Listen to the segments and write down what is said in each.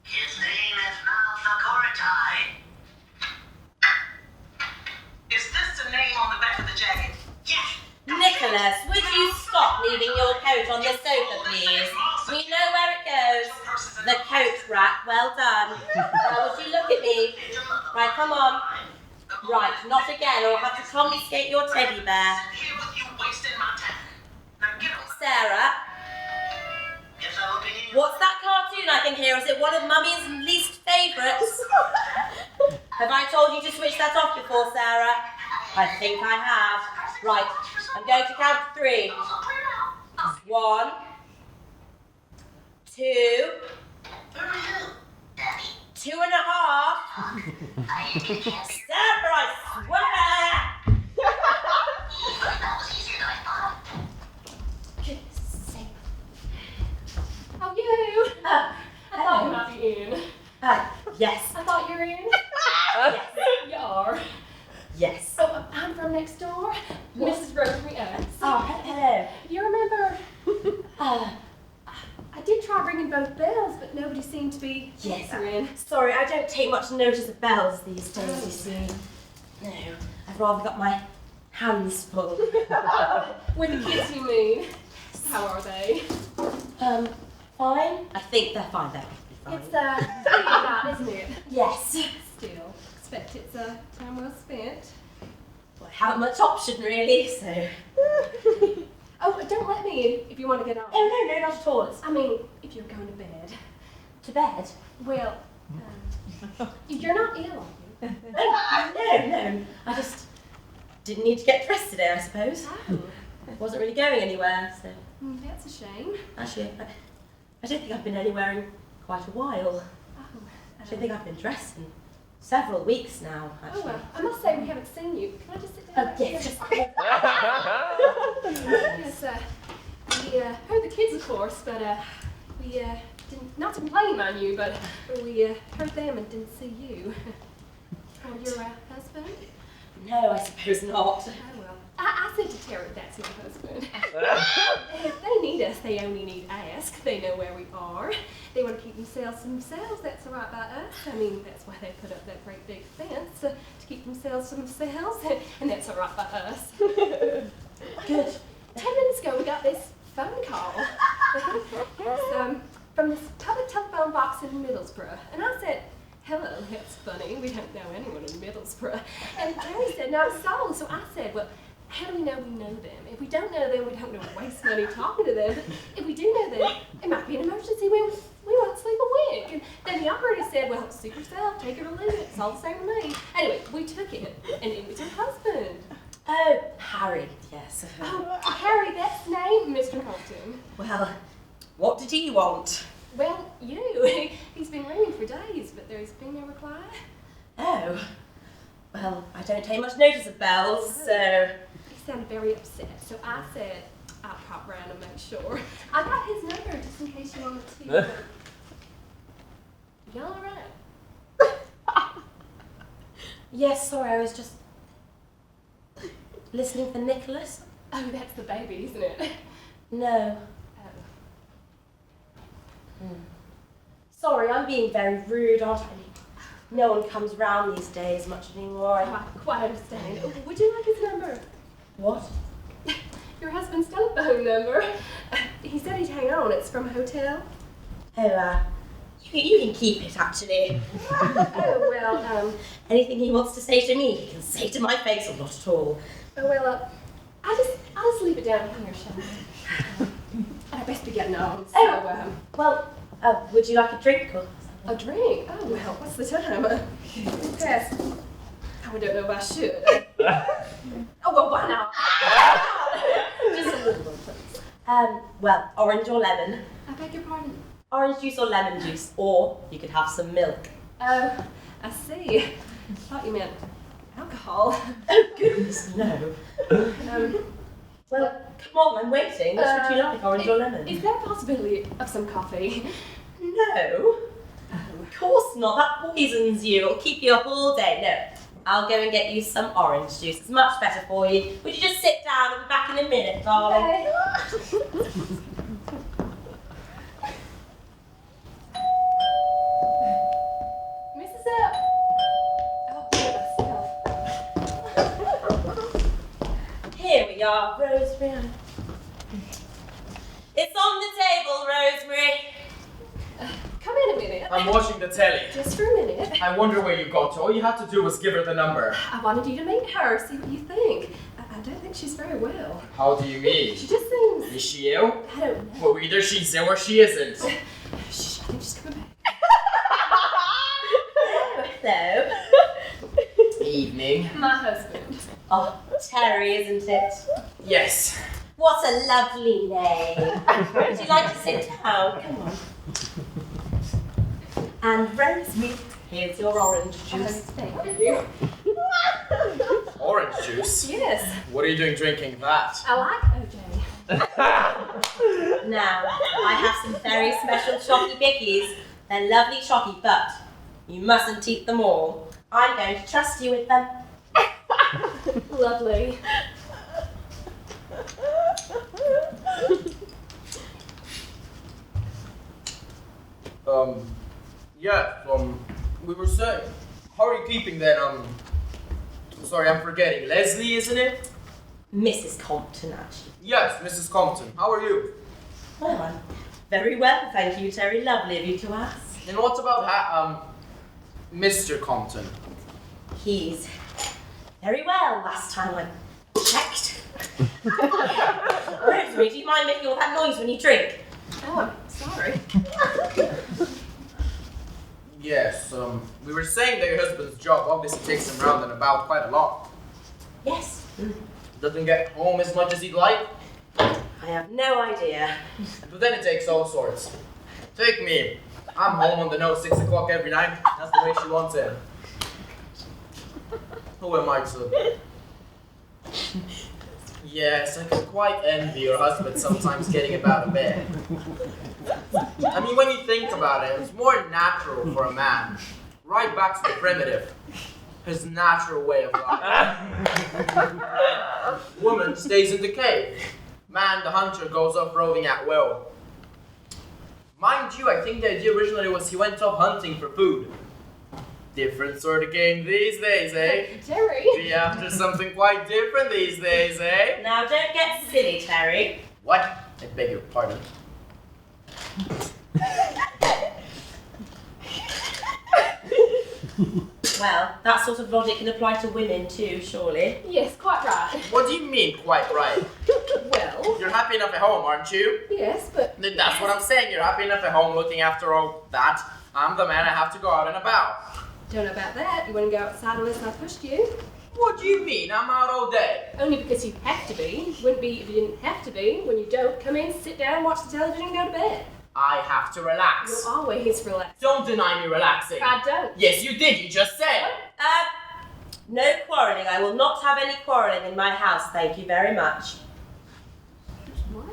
His name is Malthakoritai. Is this the name on the back of the jacket? Yes. Nicholas, would you stop leaving your coat on the sofa, please? We know where it goes. The coat rack. Well done. Now, would you look at me? Right, come on. Right, not again, or I'll have to confiscate your teddy bear. Sarah? What's that cartoon I can hear? Is it one of Mummy's least favourites? Have I told you to switch that off before, Sarah? I think I have. Right, I'm going to count to 3. 1, 2, 2.5. Sarah, I swear! Oh, you! I thought you might be in. Yes. I thought you were in. Yes. You are. Yes. Oh, I'm from next door. Mrs. Rotary Oaks. Oh, hello. You remember? I did try ringing both bells, but nobody seemed to be answering. Sorry, I don't take much notice of bells these days, you see. No, I've rather got my hands full. With the kids, you mean? How are they? Fine. I think they're fine. They're fine. It's that, isn't it? Yes. Still, expect it's time well spent. Well, I haven't much option really, so. Oh, don't let me in if you want to get on. Oh no, not at all. I mean, if you're going to bed. To bed? Well, you're not ill, are you? No. I just didn't need to get dressed today, I suppose. Oh. I wasn't really going anywhere, so. That's a shame. Actually, I don't think I've been anywhere in quite a while. Oh, I don't think I've been dressed in several weeks now, actually. Oh, well, I must say we haven't seen you. Can I just sit down? Oh, yes. Yes, we heard the kids, of course, but we didn't, not to complain, mind you, but we heard them and didn't see you. Oh, your husband? No, I suppose not. Oh, well. I said to Terry that's my husband. If they need us, they only need ask. They know where we are. They want to keep themselves to themselves. That's all right by us. I mean, that's why they put up that great big fence, to keep themselves to themselves. And that's all right by us. Good. 10 minutes ago, we got this phone call. It's from this public telephone box in Middlesbrough. And I said, hello, that's funny. We don't know anyone in Middlesbrough. And Terry said, no, so I said, well, how do we know them? If we don't know them, we don't want to waste money talking to them. But if we do know them, it might be an emergency. We won't sleep a wink. And then the operator said, well, suit yourself, take it or leave it. It's all the same to me. Anyway, we took it, and it was her husband. Oh, Harry, yes. Oh, Harry, that's the name, Mr. Holton. Well, what did he want? Well, you. He's been ringing for days, but there's been no reply. Oh. Well, I don't take much notice of bells, so. He sounded very upset, so I said I'll pop round and make sure. I got his number just in case you wanted to. Y'all alright? Yes, sorry, I was just listening for Nicholas. Oh, that's the baby, isn't it? No. Sorry, I'm being very rude, aren't I? No one comes round these days much anymore. Oh, I quite understand. Would you like his number? What? Your husband's telephone number. He said he'd hang on. It's from a hotel. Oh, you can keep it, actually. Oh, well, Anything he wants to say to me, he can say to my face, or not at all. Oh, well, I'll just leave it down here, shall I? I best be getting on, so, Well, would you like a drink or something? A drink? Oh, well, what's the time? Past. Oh, I don't know if I should. Oh, well, why not? Just a little one, please. Well, orange or lemon. I beg your pardon? Orange juice or lemon juice, or you could have some milk. Oh, I see. I thought you meant alcohol. Oh, goodness, no. Well, come on, I'm waiting. Which would you like, orange or lemon? Is there a possibility of some coffee? No. Of course not. That poisons you. It'll keep you up all day. No. I'll go and get you some orange juice. It's much better for you. Would you just sit down? I'll be back in a minute, darling. Okay. the telly. Just for a minute. I wonder where you got to. All you had to do was give her the number. I wanted you to meet her, see what you think. I don't think she's very well. How do you mean? She just seems... Is she ill? I don't know. Well, either she's ill or she isn't. Shh, I think she's coming back. Hello. Evening. My husband. Oh, Terry, isn't it? Yes. What a lovely name. Would you like to sit down? Come on. And Rosemary, here's your orange juice. Thank you. Orange juice? Yes, What are you doing drinking that? I like OJ. Now, I have some very special chocky bickies. They're lovely chocky, but you mustn't eat them all. I'm going to trust you with them. Lovely. We were saying, how are you keeping then, sorry, I'm forgetting, Leslie, isn't it? Mrs. Compton, actually. Yes, Mrs. Compton, how are you? Well, I'm very well, thank you, Terry. Lovely of you to ask. And what about, Mr. Compton? He's very well last time I checked. Rosemary, do you mind making all that noise when you drink? Oh, I'm sorry. Yes, we were saying that your husband's job obviously takes him round and about quite a lot. Yes. Doesn't get home as much as he'd like, I have no idea. but then it takes all sorts. Take me. I'm home on the nose 6 o'clock every night. That's the way she wants it. Who am I to? Yes, I can quite envy your husband sometimes getting about a bit. I mean, when you think about it, it's more natural for a man. Right back to the primitive. His natural way of life. Woman stays in the cave. Man, the hunter, goes off roving at will. Mind you, I think the idea originally was he went off hunting for food. Different sort of game these days, eh? Terry. Be after something quite different these days, eh? Now, don't get silly, Terry. What? I beg your pardon. Well, that sort of logic can apply to women too, surely. Yes, quite right. What do you mean, quite right? Well, You're happy enough at home, aren't you? yes, but... Then that's what I'm saying. You're happy enough at home looking after all that. I'm the man I have to go out and about. Don't know about that. You wouldn't go outside unless I pushed you. What do you mean? I'm out all day. Only because you have to be. Wouldn't be if you didn't have to be. When you don't, come in, sit down, watch the television, and go to bed. I have to relax. You're always relaxed. Don't deny me relaxing. I don't. Yes, you did. You just said. No quarrelling. I will not have any quarrelling in my house, thank you very much. What?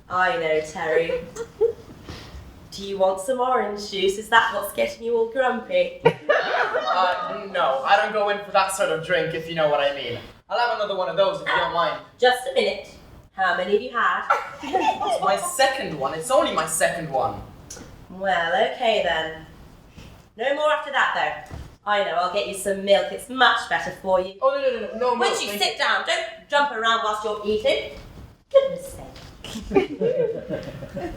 I know, Terry. Do you want some orange juice? Is that what's getting you all grumpy? No, I don't go in for that sort of drink, if you know what I mean. I'll have another one of those if you don't mind. Just a minute. How many have you had? It's my second one. It's only my second one. Well, okay then. No more after that, though. I know, I'll get you some milk. It's much better for you. Oh, no, Once you sit down, don't jump around whilst you're eating. Goodness sake.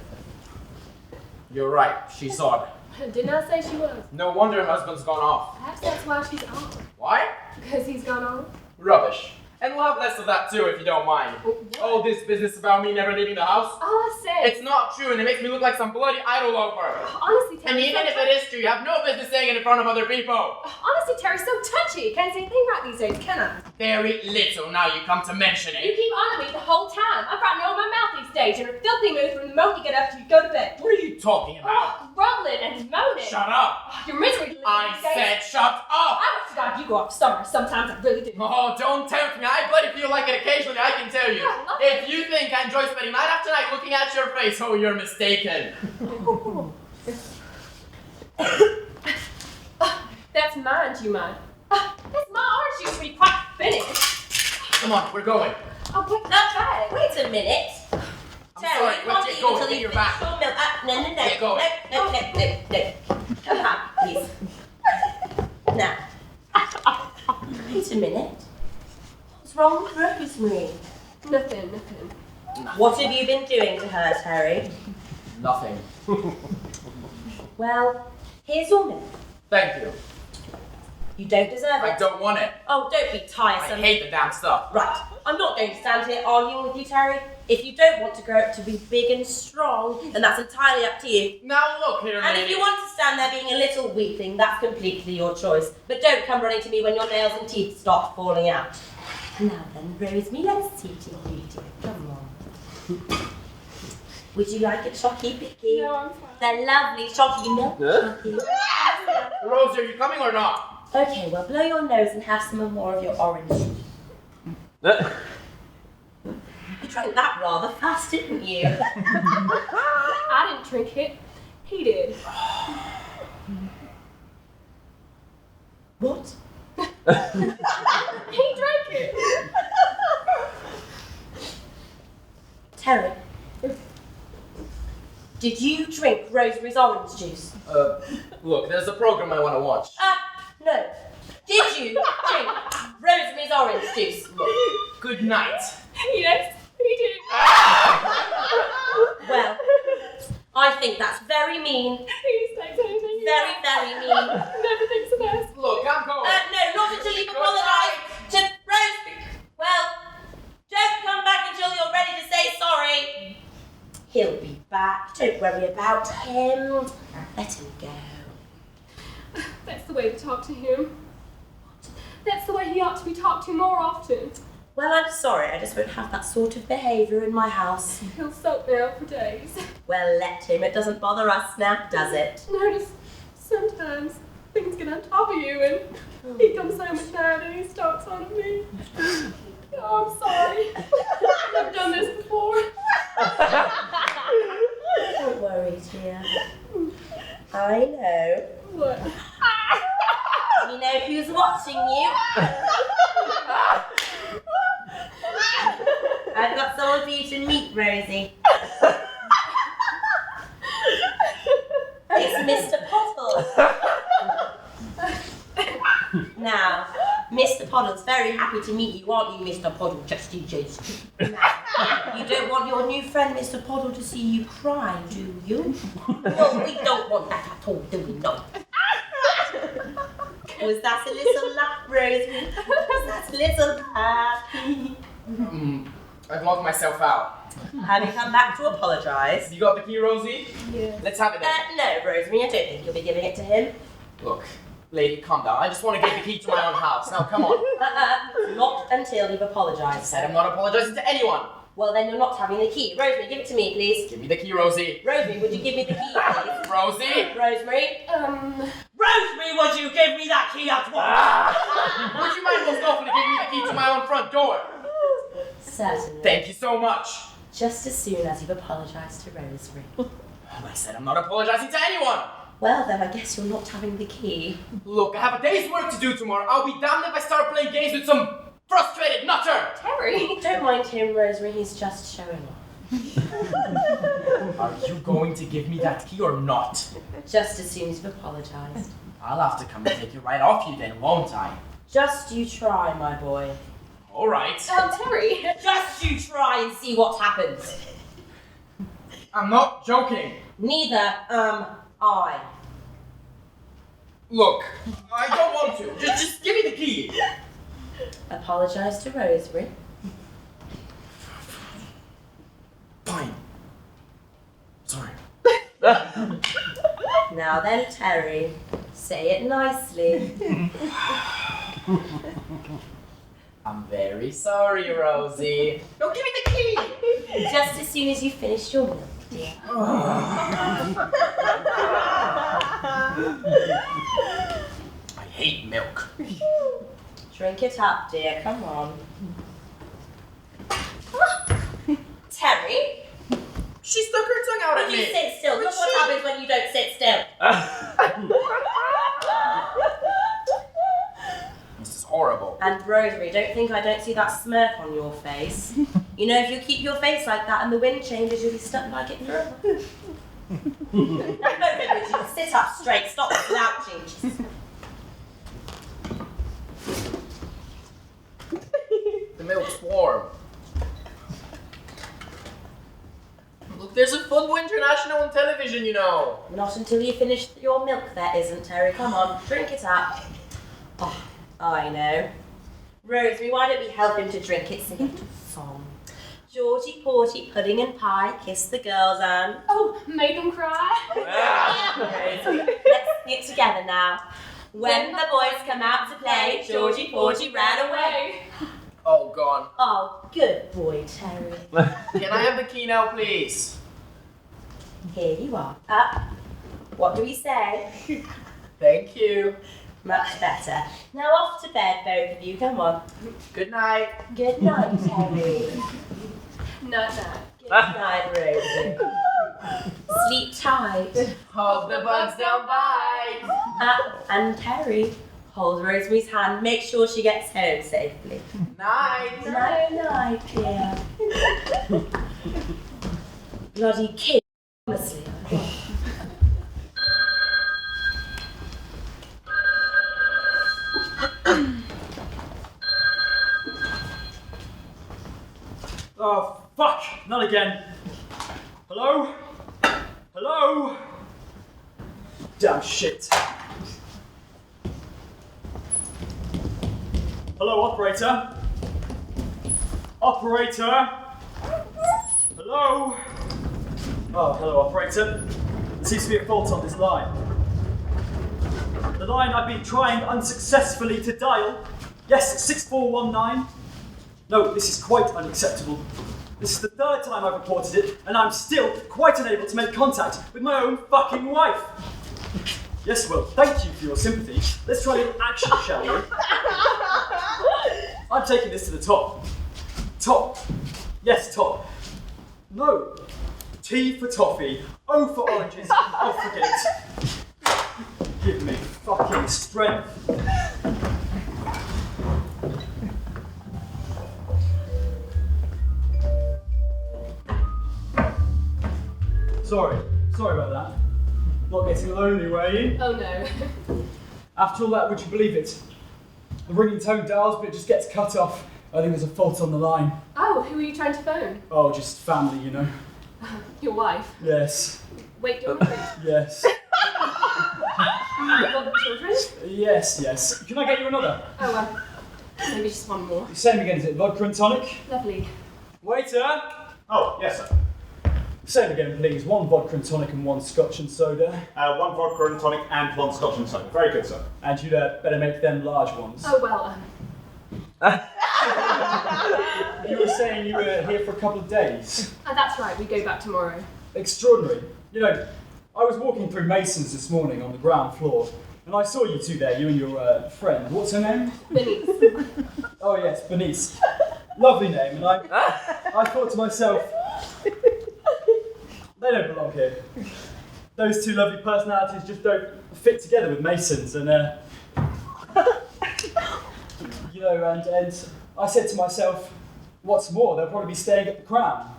You're right. She's odd. Didn't I say she was? No wonder her husband's gone off. Perhaps that's why she's on. Why? Because he's gone on. Rubbish. And we'll have less of that too, if you don't mind. All this business about me never leaving the house. All I said. It's not true, and it makes me look like some bloody idol lover. Honestly, Terry. And even if it is true, you have no business saying it in front of other people. Honestly, Terry's so touchy. Can't say anything right these days, can I? Very little now you come to mention You it. keep on at me the whole time. I've got no in my mouth these days, and a filthy mood from the moment you get up till you go to bed. What are you talking about? Grumbling and moaning. Shut up. Your misery to live I these days. said shut up. I wish to God you go off somewhere. Sometimes I really do. Oh, don't tempt me. I bloody feel like it occasionally, I can tell you. I love If you think I enjoy spending night after night looking at your face, oh, you're mistaken. That's mine, do you mind? That's my orange juice when you quite finished. Come on, we're going. Oh, wait, Now, wait a minute. I'm Terry, sorry, you let's can't get eat going. until Get you your finish back. your milk. No. Get going. No. Come on, please. Now. Wait a minute. What's wrong with Rosemary? Nothing. What have you been doing to her, Terry? Nothing. Well, Here's your milk. Thank you. You don't deserve it. I don't want it. Oh, don't be I tiresome. hate the damn stuff. Right, I'm not going to stand here arguing with you, Terry. If you don't want to grow up to be big and strong, then that's entirely up to you. Now look here, And lady. if you want to stand there being a little weakling, that's completely your choice. But don't come running to me when your nails and teeth start falling out. Now then, Rosemary, let's see to you, dear. Come on. Would you like a chocky picky? No, I'm fine. They're lovely chocky milk chocky. Rosie, are you coming or not? Okay, well, blow your nose and have some more of your orange. You drank that rather fast, didn't you? I didn't drink it. He did. What? He drank it. Terry, did you drink Rosemary's orange juice? Look, there's a program I want to watch. No. Did you drink Rosemary's orange juice? Look, good night. Yes, he did. Well, I think that's very mean. He just takes anything. Very, very mean. Never thinks of us. Look, I'm going. No, not until you've apologised to Rosemary. Well, don't come back until you're ready to say sorry. He'll be back. Don't worry about him. Let him go. That's the way to talk to him. That's the way he ought to be talked to more often. Well, I'm sorry. I just won't have that sort of behaviour in my house. He'll soak now for days. Well, let him. It doesn't bother us now, does it? Notice sometimes things get on top of you and he comes home at night and he stalks on me. Oh, I'm sorry. I've done this before. Don't worry, dear. I know. What? You know who's watching you. I've got someone for you to meet, Rosie. It's Mr. Pottle. Now, Mr. Pottle's very happy to meet you, aren't you, Mr. Pottle? Just in case. Now, you don't want your new friend, Mr. Pottle, to see you cry, do you? Well, we don't want that at all, do we not? Was that a little laugh, Rosemary? Was that a little laugh? I've locked myself out. Have you come back to apologise? You got the key, Rosie? Yeah. Let's have it then. No, Rosemary, I don't think you'll be giving it to him. Look, lady, calm down. I just want to get the key to my own house. Now, come on. Not until you've I apologised. said I'm not apologizing to anyone. Well, then you're not having the key. Rosemary, give it to me, please. Give me the key, Rosie. Rosemary, would you give me the key, please? Rosie? Rosemary? Rosemary, would you give me that key at once? Would you mind most awfully giving me the key to my own front door? Certainly. Thank you so much. Just as soon as you've apologised to Rosemary. I said I'm not apologizing to anyone. Well, then I guess you're not having the key. Look, I have a day's work to do tomorrow. I'll be damned if I start playing games with some frustrated nutter. Terry. Don't mind him, Rosemary. He's just showing off. Are you going to give me that key or not? Just as soon as you've apologised. I'll have to come and take it right off you then, won't I? Just you try, my boy. All right. Terry. Just you try and see what happens. I'm not joking. Neither am I. Look, I don't want to. Just give me the key. Apologise to Rosemary. Fine. Sorry. Now then, Terry, say it nicely. I'm very sorry, Rosie. No, give me the key. Just as soon as you finish your milk, dear. I hate milk. Drink it up, dear. Come on. Terry, She stuck her tongue out at would me. you sit still? Look what happens when you don't sit still. This is horrible. And Rosemary, don't think I don't see that smirk on your face. You know, if you keep your face like that and the wind changes, you'll be stuck like it forever. Now, both of you, sit up straight. Stop slouching. The milk's warm. Look, there's a football international on television, you know. Not until you finish your milk, there isn't, Terry. Come on, drink it up. Oh, I know. Rosemary, why don't we help him to drink it? Sing a song. Georgie, Porgy, pudding and pie, kiss the girls and... Oh, make them cry. Rosemary, let's sing it together now. When the boys come out to play, Georgie, Porgy ran away. Oh, gone. Oh, good boy, Terry. Can I have the key now, please? Here you are. Up. What do we say? Thank you. Much better. Now off to bed, both of you. Come on. Good night. Good night, Terry. Night. Good night, Rosie. Sleep tight. Hope the bugs don't bite. And Terry, hold Rosemary's hand. Make sure she gets home safely. Night. Night, dear. Bloody kid, honestly. Oh, fuck! Not again. Hello? Hello? Damn shit. Hello, operator? Operator? Hello? Oh, hello, operator. There seems to be a fault on this line. The line I've been trying unsuccessfully to dial. Yes, 6419. No, this is quite unacceptable. This is the third time I've reported it, and I'm still quite unable to make contact with my own fucking wife. Yes, well, thank you for your sympathy. Let's try a little action, shall we? I'm taking this to the top. Top. Yes, top. No. T for toffee. O for oranges. Oh, forget it. Give me fucking strength. Sorry about that. Not getting lonely, were you? Oh no. After all that, would you believe it? The ringing tone dials, but it just gets cut off. I think there's a fault on the line. Oh, who are you trying to phone? Oh, just family, you know. Your wife. Yes. Wait, your wife? Yes. You got children? Yes. Can I get you another? Oh, maybe just one more. Same again, is it? Vodka and tonic? Lovely. Waiter! Oh, yes, sir. Same again, please. One vodka and tonic and one scotch and soda. One vodka and tonic and one scotch and soda. Very good, sir. And you'd better make them large ones. Oh, well, You were saying you were here for a couple of days. that's right, we go back tomorrow. Extraordinary. You know, I was walking through Mason's this morning on the ground floor, and I saw you two there, you and your friend. What's her name? Bernice. Oh yes, Bernice. Lovely name, and I thought to myself, they don't belong here. Those two lovely personalities just don't fit together with Mason's, and you know, and I said to myself, what's more, they'll probably be staying at the Crown.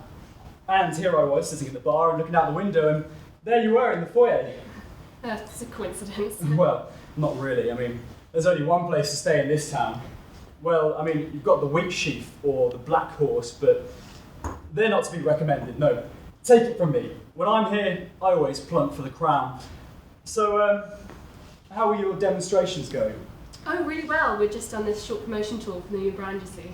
And here I was, sitting at the bar and looking out the window, and there you were in the foyer. That's a coincidence. Well, not really. I mean, there's only one place to stay in this town. Well, I mean, you've got the Wheatsheaf or the Black Horse, but they're not to be recommended, no. Take it from me. When I'm here, I always plunk for the Crown. So, how are your demonstrations going? Oh, really well. We're just on this short promotion tour for the new brand, you see.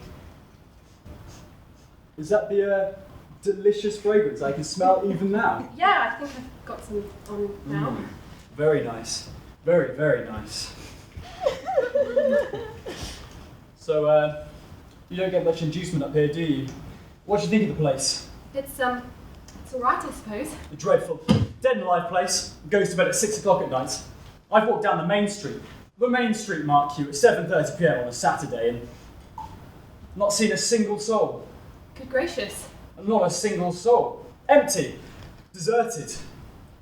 Is that the delicious fragrance I can smell even now? Yeah, I think I've got some on now. Very nice. Very, very nice. So, you don't get much inducement up here, do you? What do you think of the place? It's alright, I suppose. Dreadful. Dead and alive place. Goes to bed at 6 o'clock at night. I've walked down the main street. The main street, mark you, at 7:30 p.m. on a Saturday and not seen a single soul. Good gracious. Not a single soul. Empty. Deserted.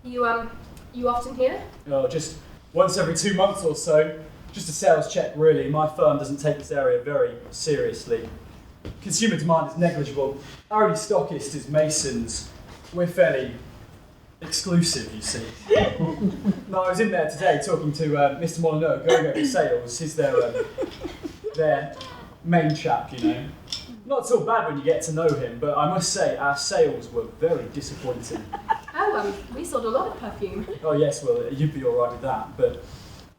You often here? Oh, just once every 2 months or so. Just a sales check, really. My firm doesn't take this area very seriously. Consumer demand is negligible. Our only stockist is Mason's. We're fairly exclusive, you see. No, I was in there today talking to Mr. Molyneux, going over sales. He's their main chap, you know. Not so bad when you get to know him, but I must say our sales were very disappointing. Oh, we sold a lot of perfume. Oh yes, well, you'd be alright with that, but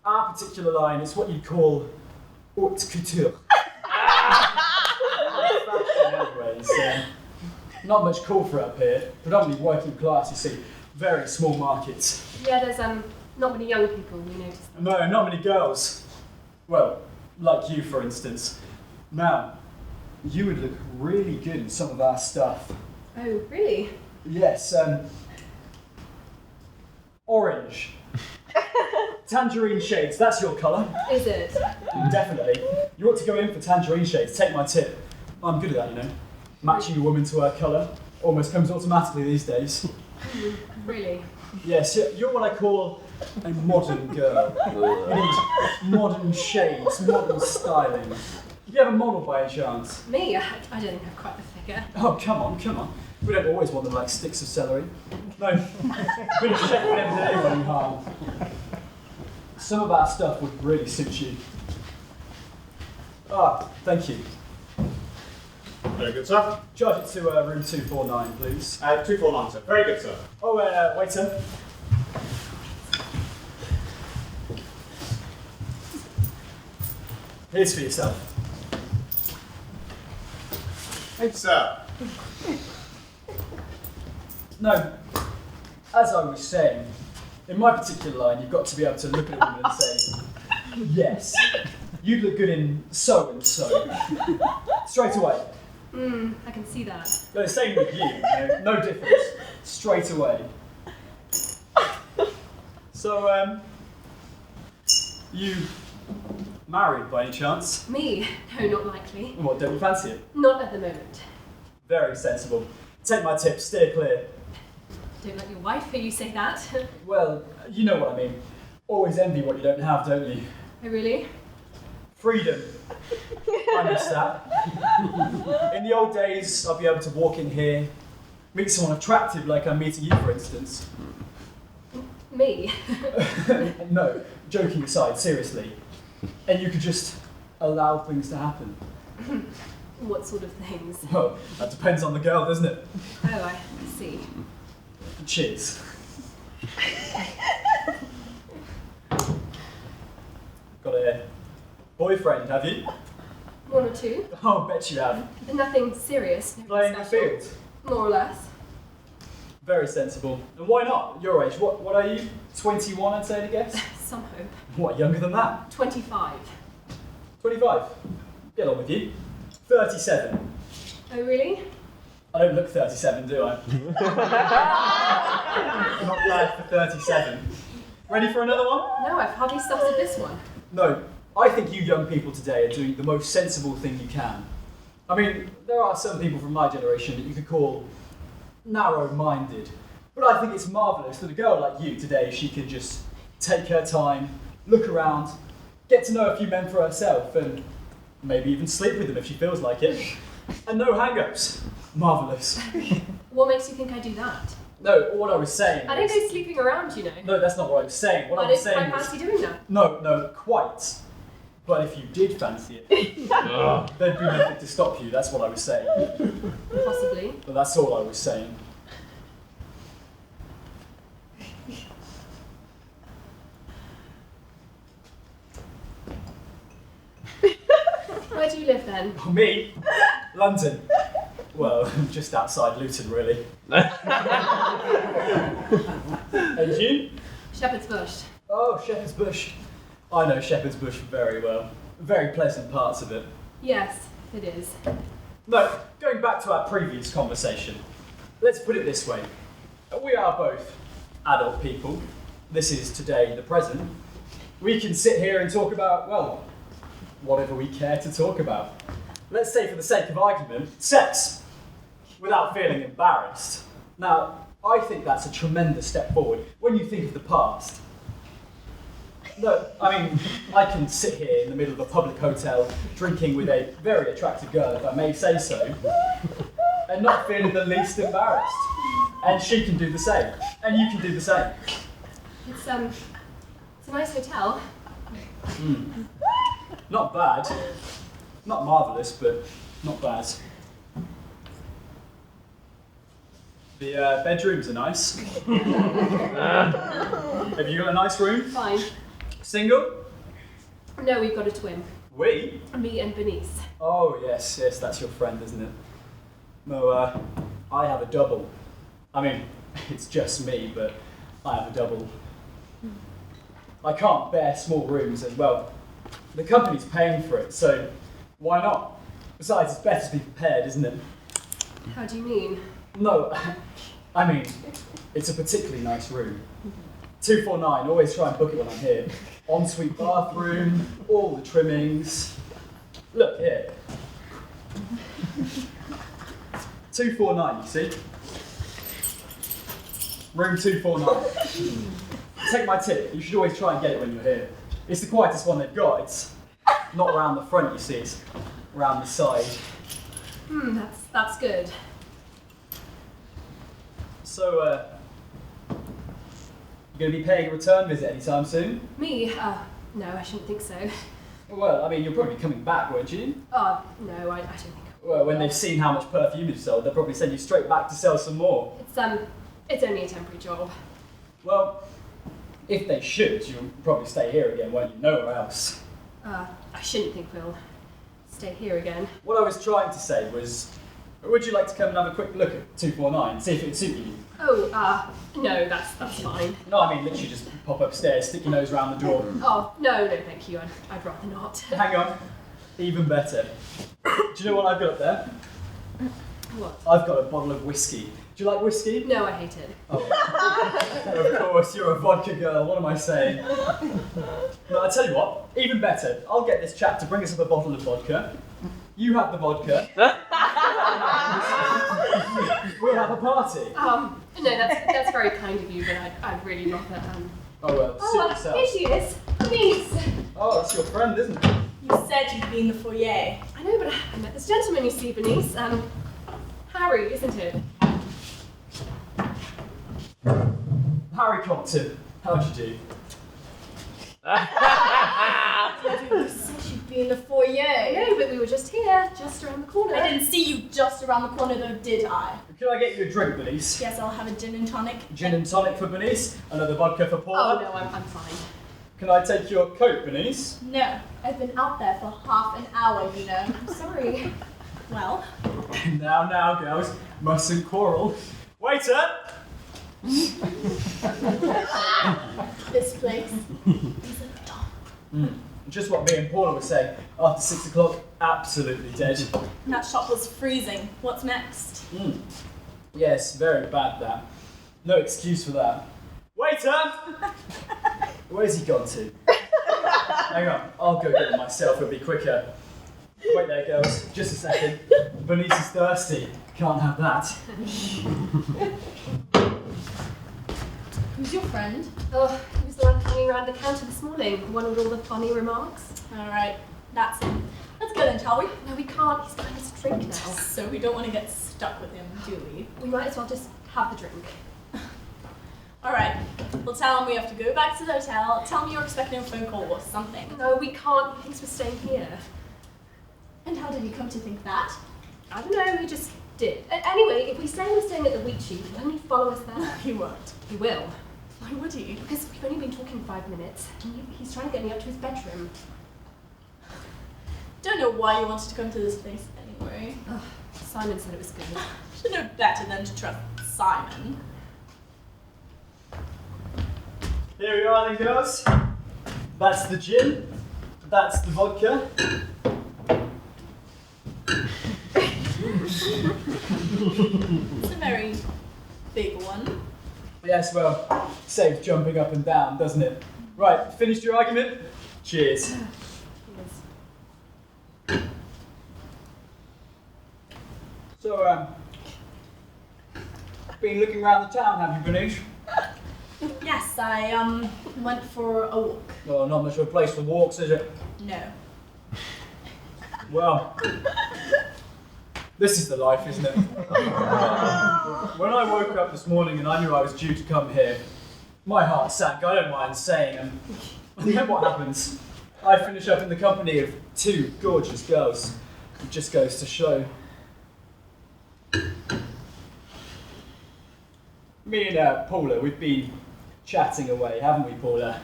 our particular line is what you'd call haute couture. Anyways, not much call for up here. Predominantly working class, you see. Very small markets. Yeah, there's not many young people, we noticed. No, not many girls. Well, like you, for instance. Now, you would look really good in some of our stuff. Oh, really? Yes, orange. Tangerine shades, that's your colour. Is it? Definitely. You ought to go in for tangerine shades, take my tip. I'm good at that, you know. Matching a woman to her colour almost comes automatically these days. Really? Yes, you're what I call a modern girl. You need modern shades, modern styling. Do you have a model by any chance? Me? I don't think I've quite the figure. Oh, come on, come on. We don't always want them like sticks of celery. No, a bit of shape would never do anyone any harm. Some of our stuff would really suit you. Ah, thank you. Very good, sir. Charge it to room 249, please. 249, sir. Very good, sir. Oh, waiter. Here's for yourself. Thank you, sir. No, as I was saying, in my particular line, you've got to be able to look at a woman and say, yes, you'd look good in so and so. Straight away. I can see that. No, same with you, no difference. Straight away. So, you married by any chance? Me? No, not likely. What, don't you fancy it? Not at the moment. Very sensible. Take my tip, steer clear. Don't let your wife hear you say that. Well, you know what I mean. Always envy what you don't have, don't you? Oh, really? Freedom. I miss that. In the old days, I'd be able to walk in here, meet someone attractive like I'm meeting you, for instance. Me? No, joking aside, seriously. And you could just allow things to happen. What sort of things? Well, that depends on the girl, doesn't it? Oh, I see. Cheers. Got a boyfriend, have you? One or two. Oh, bet you have. Nothing serious. Nothing Playing the special. field. More or less. Very sensible. And why not? Your age. What are you? 21, I'd say to guess? Some hope. What, younger than that? 25. 25. Get on with you. 37. Oh, really? I don't look 37, do I? Not bad for 37. Ready for another one? No, I've hardly started this one. No, I think you young people today are doing the most sensible thing you can. I mean, there are some people from my generation that you could call narrow-minded, but I think it's marvellous that a girl like you today, she can just take her time, look around, get to know a few men for herself, and maybe even sleep with them if she feels like it. And no hang-ups. Marvellous. What makes you think I do that? No, what I was saying I don't was- go sleeping around, you know. No, that's not what I was saying. What I I was don't saying quite was... fancy doing that. No, quite. But if you did fancy it, there'd be nothing to stop you, that's what I was saying. Possibly. But that's all I was saying. Where do you live then? Oh, me? London. Well, just outside Luton, really. And you? Shepherd's Bush. Oh, Shepherd's Bush. I know Shepherd's Bush very well. Very pleasant parts of it. Yes, it is. No, going back to our previous conversation, let's put it this way. We are both adult people. This is today, the present. We can sit here and talk about, well, whatever we care to talk about. Let's say, for the sake of argument, sex, without feeling embarrassed. Now, I think that's a tremendous step forward when you think of the past. No, I mean, I can sit here in the middle of a public hotel drinking with a very attractive girl, if I may say so, and not feeling the least embarrassed. And she can do the same. And you can do the same. It's a nice hotel. Not bad. Not marvellous, but not bad. The bedrooms are nice. Have you got a nice room? Fine. Single? No, we've got a twin. We? Me and Bernice. Oh, yes, that's your friend, isn't it? No, I have a double. I mean, it's just me, but I have a double. I can't bear small rooms, and well, the company's paying for it, so why not? Besides, it's better to be prepared, isn't it? How do you mean? No, I mean, it's a particularly nice room. 249, always try and book it when I'm here. Ensuite bathroom, all the trimmings. Look, here. 249, you see? Room 249. Take my tip, you should always try and get it when you're here. It's the quietest one they've got. It's not around the front, you see, it's around the side. That's good. So, you're going to be paying a return visit anytime soon? Me? No, I shouldn't think so. Well, I mean, you'll probably be coming back, won't you? Oh, no, I don't think I will. Well, when they've seen how much perfume you've sold, they'll probably send you straight back to sell some more. It's only a temporary job. Well, if they should, you'll probably stay here again, won't you? Nowhere else. I shouldn't think we'll stay here again. What I was trying to say was, would you like to come and have a quick look at 249, see if it'd suit you? Oh, no, that's fine. No, I mean, literally just pop upstairs, stick your nose round the door. Oh, no, thank you. I'd rather not. Hang on. Even better. Do you know what I've got up there? What? I've got a bottle of whiskey. Do you like whiskey? No, I hate it. Oh. Of course, you're a vodka girl. What am I saying? No, I tell you what, even better. I'll get this chap to bring us up a bottle of vodka. You have the vodka. We'll have a party. No, that's very kind of you, but I'd really rather, Oh well, suit yourself. Here she is. Bernice. Oh, that's your friend, isn't it? You said you'd be in the foyer. I know, but I met this gentleman you see, Bernice. Harry, isn't it? Harry Compton, how'd you do? You said you'd be in the foyer. No, but we were just here, just around the corner. I didn't see you just around the corner though, did I? Can I get you a drink, Bernice? Yes, I'll have a gin and tonic. Gin and tonic for Bernice, another vodka for Paula. Oh, no, I'm fine. Can I take your coat, Bernice? No, I've been out there for half an hour, you know. I'm sorry. Well, Now, girls, mustn't quarrel. Waiter! this place is a dump. Just what me and Paula were saying. After 6 o'clock, absolutely dead. That shop was freezing. What's next? Yes, very bad that. No excuse for that. Waiter! Where's he gone to? Hang on, I'll go get him myself, it'll be quicker. Wait there, girls, just a second. Bernice is thirsty. Can't have that. Who's your friend? Oh, he was the one hanging around the counter this morning, the one with all the funny remarks. Alright, that's him. Let's go then, shall we? No, we can't. He's buying us a drink now. So we don't want to get stuck with him, do we? We might as well just have the drink. Alright, we'll tell him we have to go back to the hotel. Tell him you're expecting a phone call or something. No, we can't. He thinks we're staying here. And how did you come to think that? I don't know, he just did. Anyway, if we say we're staying at the Wheat Sheep, he'll only follow us there. He won't. He will. Why would he? Because we've only been talking 5 minutes, and he's trying to get me up to his bedroom. Don't know why you wanted to come to this place anyway. Simon said it was good. Should know better than to trust Simon. Here we are then, girls. That's the gin. That's the vodka. It's a very big one. Yes, well, saves jumping up and down, doesn't it? Right, finished your argument? Cheers. So, been looking around the town, have you, Bernice? Yes, I went for a walk. Oh, not much of a place for walks, is it? No. Well, this is the life, isn't it? When I woke up this morning and I knew I was due to come here, my heart sank, I don't mind saying, and then what happens? I finish up in the company of 2 gorgeous girls. It just goes to show. Me and Paula, we've been chatting away, haven't we, Paula?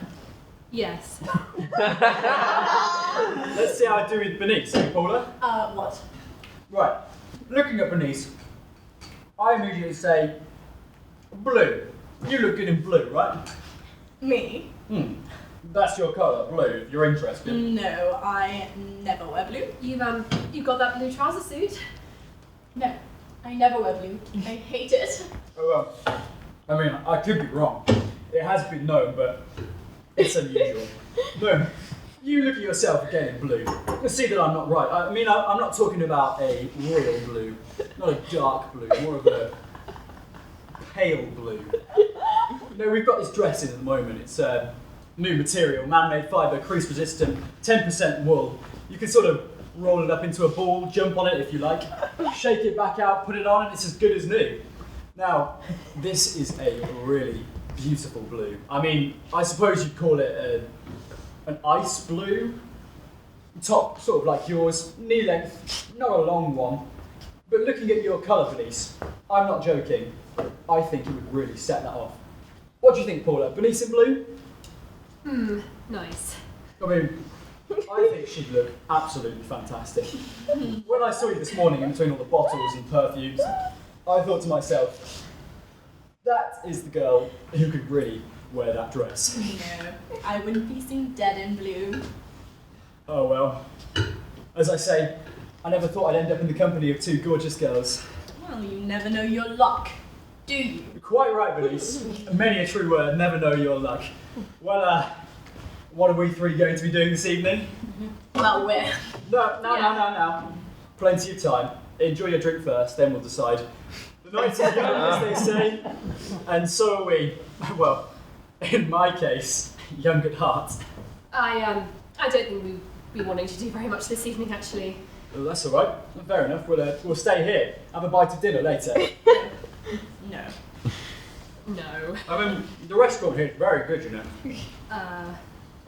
Yes. Let's see how I do with Bernice, eh, Paula? What? Right, looking at Bernice, I immediately say, blue. You look good in blue, right? Me? That's your colour, blue, if you're interested. No, I never wear blue. You've got that blue trouser suit? No, I never wear blue. I hate it. Oh, I mean, I could be wrong. It has been known, but it's unusual. No, you look at yourself again in blue. You'll see that I'm not right. I mean, I'm not talking about a royal blue, not a dark blue, more of a pale blue. You know, we've got this dress in at the moment. It's new material, man-made fibre, crease resistant, 10% wool. You can sort of roll it up into a ball, jump on it if you like, shake it back out, put it on, and it's as good as new. Now, this is a really beautiful blue. I mean, I suppose you'd call it an ice blue. Top sort of like yours, knee length, not a long one. But looking at your colour, Bernice, I'm not joking. I think it would really set that off. What do you think, Paula? Bernice in blue? Nice. I mean, I think she'd look absolutely fantastic. When I saw you this morning in between all the bottles and perfumes, I thought to myself, that is the girl who could really wear that dress. No, I wouldn't be seen dead in blue. Oh well. As I say, I never thought I'd end up in the company of two gorgeous girls. Well, you never know your luck, do you? You're quite right, Bernice. Many a true word, never know your luck. Well, what are we three going to be doing this evening? Well, we're... No. Plenty of time. Enjoy your drink first, then we'll decide. The night is young, as they say, and so are we. Well, in my case, young at heart. I don't think we'd be wanting to do very much this evening, actually. Well, that's all right. Fair enough. We'll stay here. Have a bite of dinner later. No. No. I mean, the restaurant here is very good, you know.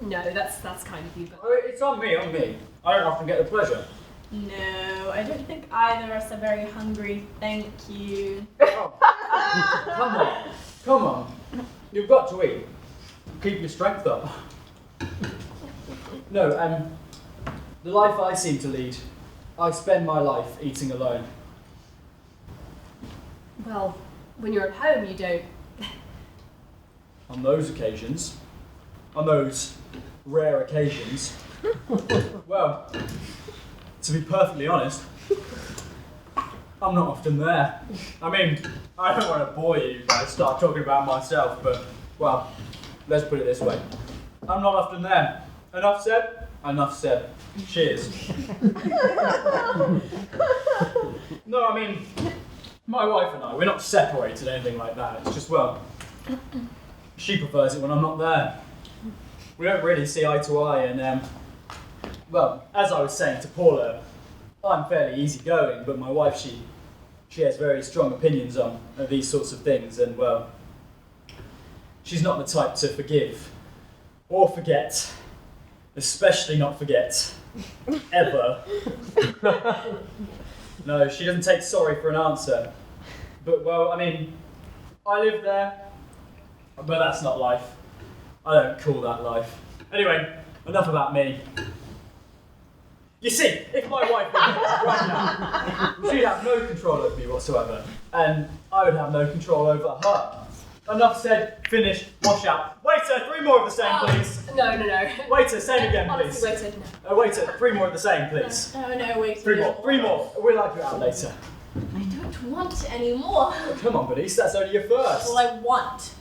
No, that's kind of you, but... Oh, it's on me. I don't often get the pleasure. No, I don't think either of us are very hungry, thank you. Oh. Come on. You've got to eat. Keep your strength up. No, the life I seem to lead, I spend my life eating alone. Well, when you're at home, you don't... On those occasions, on those rare occasions, well, to be perfectly honest, I'm not often there. I mean, I don't want to bore you by start talking about myself, but, well, let's put it this way. I'm not often there. Enough said? Enough said. Cheers. No, I mean, my wife and I, we're not separated or anything like that. It's just, well, she prefers it when I'm not there. We don't really see eye to eye, and, well, as I was saying to Paula, I'm fairly easygoing, but my wife, she has very strong opinions on these sorts of things, and, well, she's not the type to forgive or forget, especially not forget, ever. No, she doesn't take sorry for an answer. But, well, I mean, I live there, but that's not life. I don't call that life. Anyway, enough about me. You see, if my wife were here right now, she'd have no control over me whatsoever, and I would have no control over her. Enough said, finished, wash out. Waiter, 3 more of the same, please. No. Waiter, say it again, please. Honestly, waiter, no. Waiter, 3 more of the same, please. No, wait. 3 more, 3 more. We'll like you out later. I don't want any more. Oh, come on, Bernice, that's only your first. Well, I want.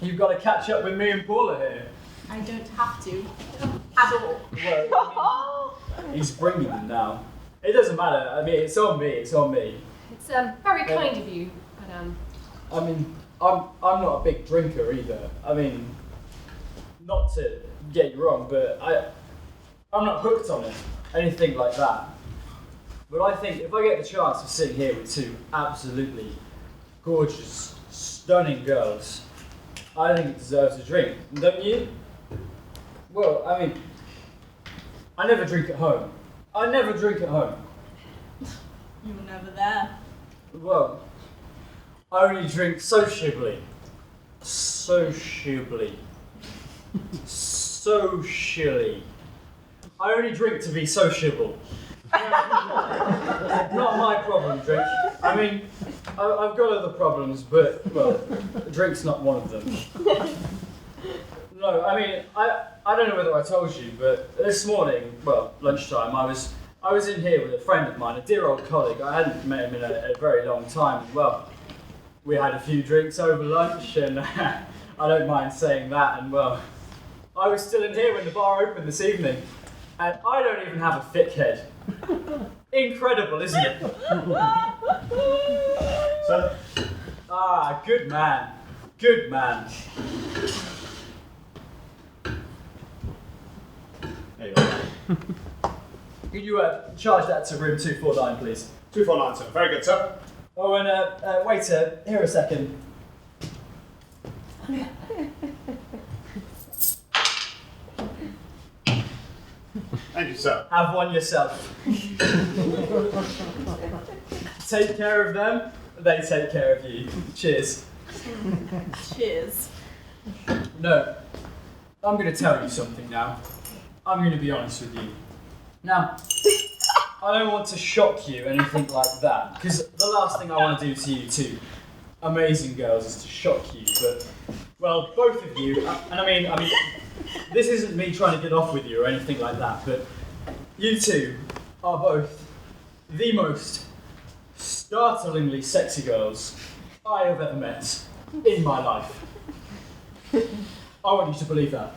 You've got to catch up with me and Paula here. I don't have to. At all. Well, I mean, he's bringing them now. It doesn't matter. I mean, it's on me. It's very kind of you, but I mean, I'm not a big drinker either. I mean, not to get you wrong, but I'm not hooked on it, anything like that. But I think if I get the chance of sitting here with 2 absolutely gorgeous, stunning girls, I think it deserves a drink, don't you? Well, I mean, I never drink at home. You were never there. Well, I only drink sociably. Sociably. Socially. I only drink to be sociable. Not my problem, drink. I mean, I've got other problems, but, well, drink's not one of them. No, I mean, I don't know whether I told you, but this morning, well, lunchtime, I was in here with a friend of mine, a dear old colleague. I hadn't met him in a very long time. Well, we had a few drinks over lunch, and I don't mind saying that, and well, I was still in here when the bar opened this evening, and I don't even have a thick head. Incredible, isn't it? So, good man. Good man. There you go. Could you charge that to room 249, please? 249, sir. Very good, sir. Oh, and waiter, here a second. Thank you, sir. Have one yourself. Take care of them, they take care of you. Cheers. Cheers. No, I'm going to tell you something now. I'm going to be honest with you. Now, I don't want to shock you, anything like that, because the last thing I want to do to you two amazing girls is to shock you, but, well, both of you, and I mean, this isn't me trying to get off with you or anything like that, but you two are both the most startlingly sexy girls I have ever met in my life. I want you to believe that.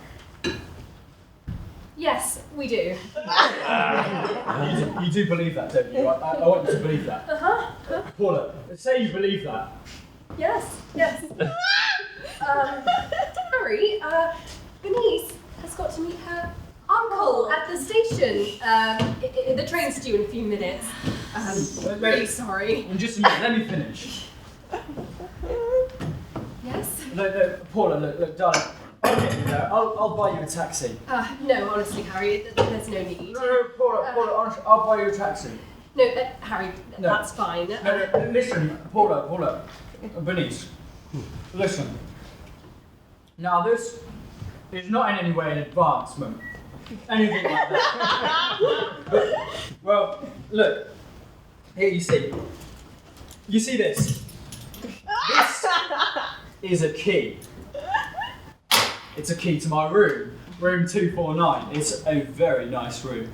Yes, we do. You do believe that, don't you? I want you to believe that. Paula, say you believe that. Yes, yes. Harry, Bernice has got to meet her uncle at the station. The train's due in a few minutes. Really sorry. Just a minute, let me finish. Yes? No, Paula, look, darling. I'll get you there. I'll buy you a taxi. No, honestly, Harry, there's no need. No, Paula, honestly, I'll buy you a taxi. No, Harry, No. that's fine. No, listen, Paula, Bernice, listen. Now this is not in any way an advancement, anything like that. But, well, look, here you see this. This is a key. It's a key to my room, room 249. It's a very nice room.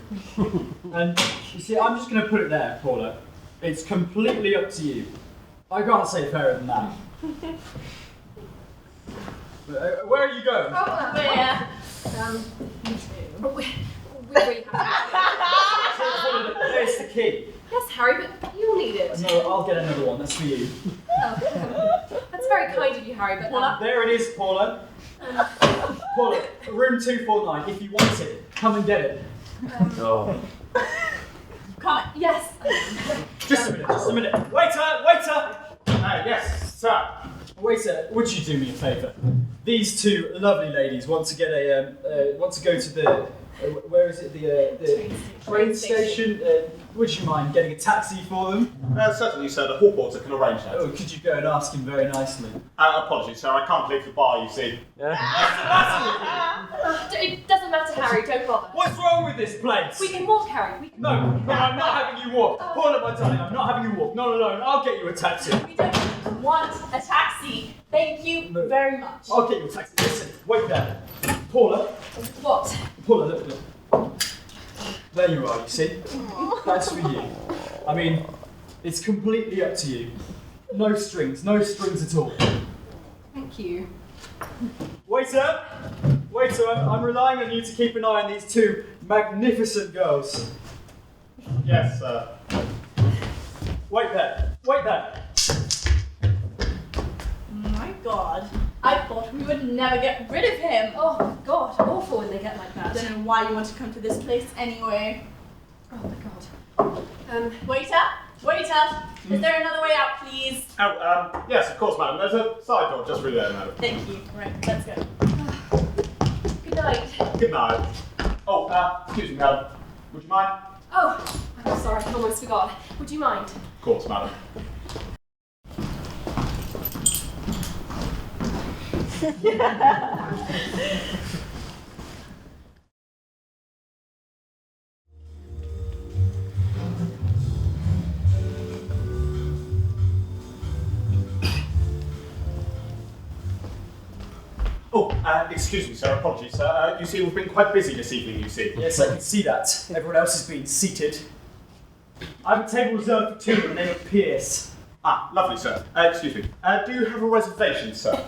And you see, I'm just going to put it there, Paula. It's completely up to you. I can't say fairer than that. Where are you going? Where? We really have to. There's the key. Yes, Harry, but you'll need it. No, I'll get another one. That's for you. That's very kind of you, Harry, but There it is, Paula. Paula, room 249. If you want it, come and get it. Oh. Come on. yes. Just a minute. Waiter! Yes, sir. Waiter, would you do me a favour? These two lovely ladies want to get want to go to the where is it? The train station. Would you mind getting a taxi for them? Certainly, sir. The hall porter can arrange that. Oh, could you go and ask him very nicely? Apologies, sir. I can't leave the bar, you see. It doesn't matter, Harry, don't bother. What's wrong with this place? We can walk, Harry. We can No, I'm not having you walk. Paula, my darling, I'm not having you walk. Not alone. I'll get you a taxi. We don't want a taxi. Thank you No. very much. I'll get you a taxi. Listen, wait there. Paula. What? Paula, look. There you are, you see? That's for you. I mean, it's completely up to you. No strings at all. Thank you. Waiter, I'm relying on you to keep an eye on these two magnificent girls. Yes, sir. Wait there. My God. I thought we would never get rid of him. Oh, God, awful when they get like I that. don't know why you want to come to this place anyway. Oh, my God. Waiter, is there another way out, please? Oh, yes, of course, madam. There's a side door just through there, madam. Thank you. Right, let's go. Good night. Good night. Oh, excuse me, madam. Would you mind? Oh, I'm sorry, I almost forgot. Would you mind? Of course, madam. Oh, excuse me, sir. Apologies, sir. You see, we've been quite busy this evening, you see. Yes, I can see that. Everyone else has been seated. I have a table reserved for two, the name of Pierce. Ah, lovely, sir. Excuse me. Do you have a reservation, sir?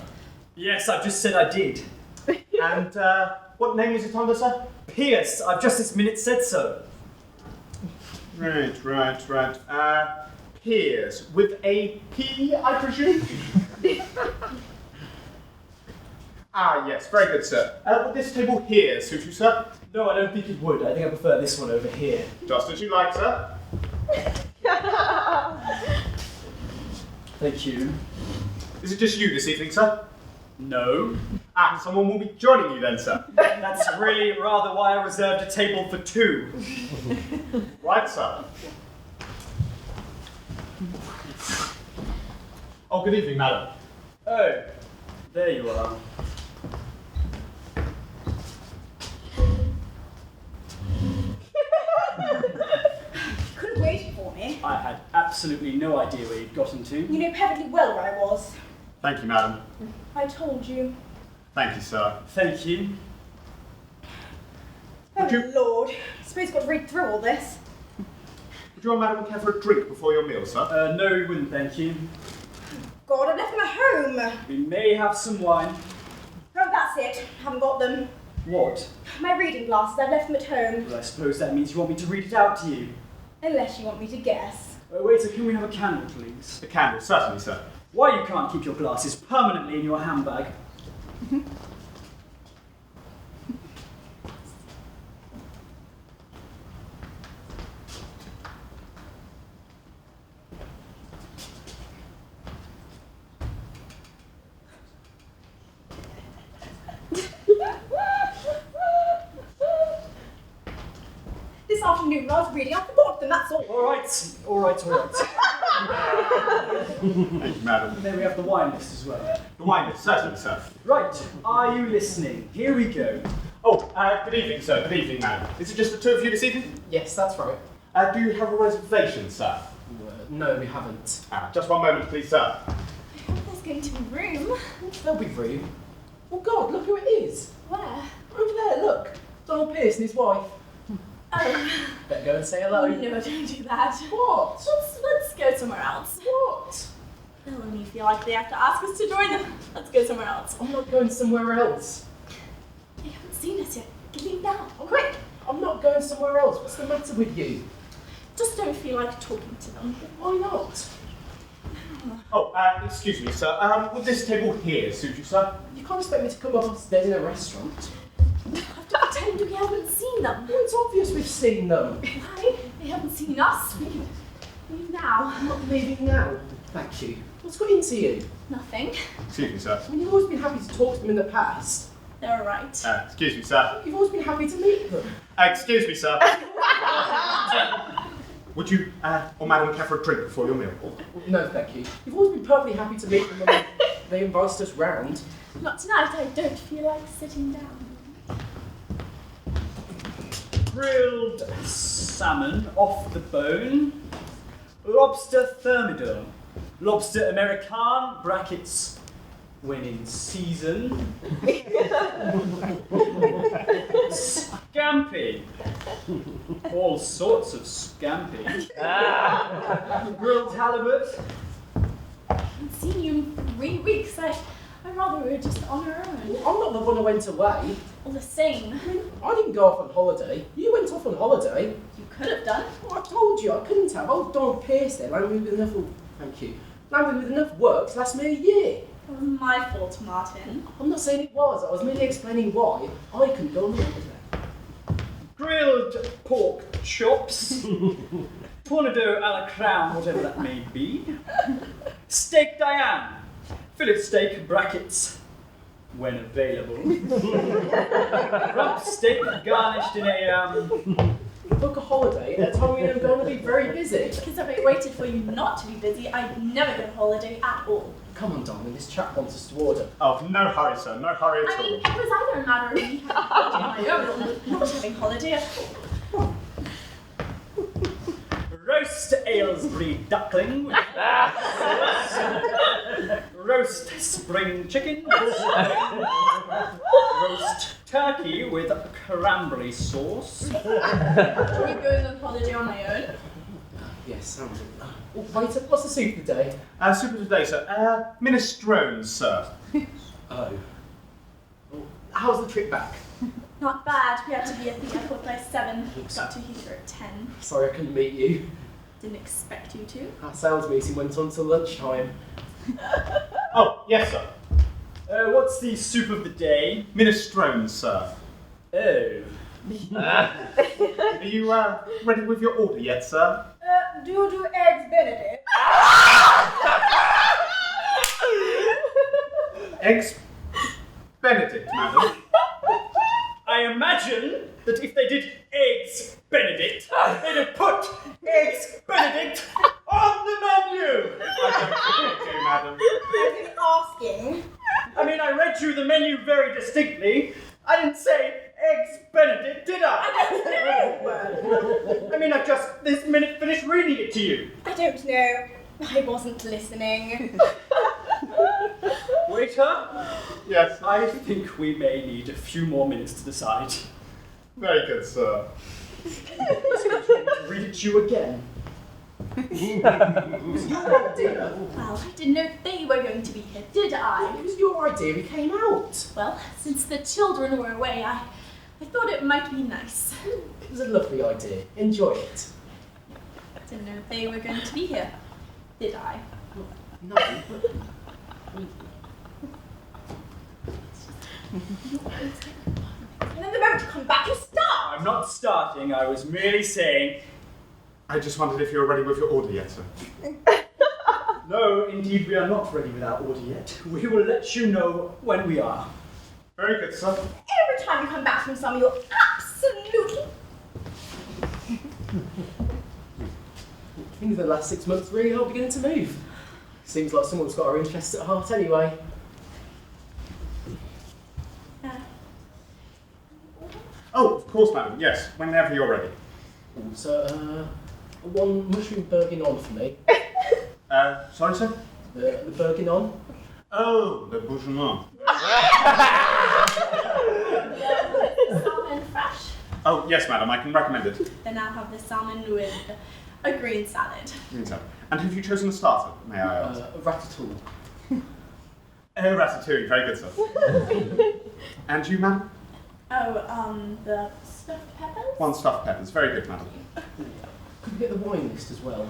Yes, I've just said I did. And what name was it under, sir? Pierce, I've just this minute said so. Right. Piers. With a P, I presume? Ah, yes. Very good, sir. Would this table here suit you, sir? No, I don't think it would. I think I prefer this one over here. Just as you like, sir. Thank you. Is it just you this evening, sir? No. Ah, someone will be joining you then, sir. That's really rather why I reserved a table for two. Right, sir. Oh, good evening, madam. Oh, there you are. Couldn't wait for me. I had absolutely no idea where you'd gotten to. You know perfectly well where I was. Thank you, madam. I told you. Thank you, sir. Thank you. Oh, Would you- Lord. I suppose you've got to read through all this. Would you and madam care for a drink before your meal, sir? No, we wouldn't, thank you. God, I've left them at home. We may have some wine. Oh, that's it. Haven't got them. What? My reading glasses, I've left them at home. Well, I suppose that means you want me to read it out to you. Unless you want me to guess. Waiter, can we have a candle, please? A candle, certainly, sir. Why you can't keep your glasses permanently in your handbag? This afternoon when I was reading, I forgot them, that's all. All right. Thank you, madam. And then we have the wine list as well. The wine list, certainly, sir. Right, are you listening? Here we go. Oh, good evening, sir. Good evening, madam. Is it just the two of you this evening? Yes, that's right. Do you have a reservation, sir? No, we haven't. Just one moment, please, sir. I hope there's going to be room. There'll be room. Oh God, look who it is. Where? Over there, look. Donald Pierce and his wife. Oh, Better go and say no, hello. don't do that. What? Let's go somewhere else. What? They'll only feel like they have to ask us to join them. Let's go somewhere else. I'm not going somewhere else. They haven't seen us yet. Leave now. Quick! I'm not going somewhere else. What's the matter with you? Just don't feel like talking to them. Why not? Oh, excuse me, sir. Would this table here suit you, sir? You can't expect me to come up upstairs in a restaurant. I have to pretend we haven't seen them. Well, it's obvious we've seen them. Why? They haven't seen us. We can leave now. I'm not leaving now. Thank you. What's got into you? Nothing. Excuse me, sir. I mean, you've always been happy to talk to them in the past. They're alright. Excuse me, sir. You've always been happy to meet them. Excuse me, sir. Would you or madam care for a drink before your meal? No, thank you. You've always been perfectly happy to meet them when they invited us round. Not tonight. I don't feel like sitting down. Grilled salmon off the bone. Lobster thermidor. Lobster american, brackets, when in season. Scampi. All sorts of scampi. Grilled halibut. I haven't seen you in 3 weeks. I'd rather we were just on our own. I'm not the one who went away. All the same. I didn't go off on holiday. You went off on holiday. You could have done. Well, I told you I couldn't have. I was Donald Pierce there. Landed me with enough. Thank you. Landed me with enough work to last me a year. It was my fault, Martin. I'm not saying it was. I was merely explaining why I couldn't go on holiday. Grilled pork chops. Tornado a la crown, whatever that may be. Steak Diane. Fillet steak, brackets, when available. Rump steak garnished in a Book a holiday at a time when you're going to be very busy. Because if I waited for you not to be busy, I'd never go on holiday at all. Come on, darling, this chap wants us to order. Oh, no hurry, sir. No hurry at I mean, all. it was either a matter of me having holiday on my own or not having holiday at all. Roast Aylesbury duckling with roast spring chicken, roast turkey with cranberry sauce. Are you going on holiday on my own? Yes, sounds good. Oh, waiter, what's the soup of the day? Soup of today, sir. Minestrone, sir. Oh. Well, how's the trip back? Not bad. We had to be at the airport by 7. Got to Heathrow at 10. Sorry I couldn't meet you. Didn't expect you to. Our sales meeting went on till lunchtime. Oh, yes, sir. What's the soup of the day? Minestrone, sir. Oh. Are you ready with your order yet, sir? Do you do eggs Benedict? Eggs Benedict, madam. I imagine that if they did Eggs Benedict, they'd have put Eggs Benedict on the menu! I don't think they do, madam. I've been asking. I mean, I read you the menu very distinctly. I didn't say Eggs Benedict, did I? I mean, I've just this minute finished reading it to you. I don't know. I wasn't listening. Waiter, Yes. I think we may need a few more minutes to decide. Very good, sir. Read it to you again. It was your idea. Well, I didn't know they were going to be here, did I? It was your idea. We came out. Well, since the children were away, I thought it might be nice. It was a lovely idea. Enjoy it. Didn't know they were going to be here, did I? No. And then the moment you come back, you start! I'm not starting, I was merely saying, I just wondered if you were ready with your order yet, sir. no, indeed we are not ready with our order yet. We will let you know when we are. Very good, sir. Every time you come back from somewhere, you're absolutely... Things in the last 6 months really are beginning to move. Seems like someone's got our interests at heart anyway. Oh, of course, madam. Yes, whenever you're ready. So, one mushroom bourguignon for me. Sorry, sir? The bourguignon. Oh, the bourguignon. Salmon fresh? Oh, yes, madam, I can recommend it. Then I'll have the salmon with a green salad. And have you chosen a starter, may I ask? Ratatouille. Oh, ratatouille, very good, sir. And you, madam? Oh, the stuffed peppers? One stuffed peppers, very good, madam. Could we get the wine list as well?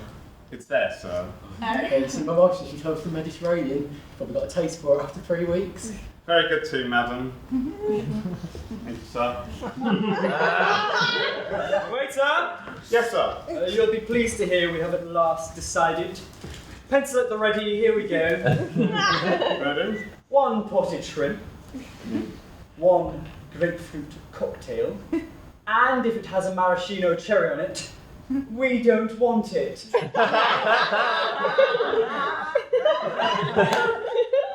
It's there, sir. Okay, so my wife says she comes from the Mediterranean. Probably got a taste for it after 3 weeks. Very good too, madam. Thank you, sir. Waiter, Yes, sir. you'll be pleased to hear we have at last decided. Pencil at the ready, here we go. Ready? 1 potted shrimp, 1 grapefruit cocktail, and if it has a maraschino cherry on it, we don't want it.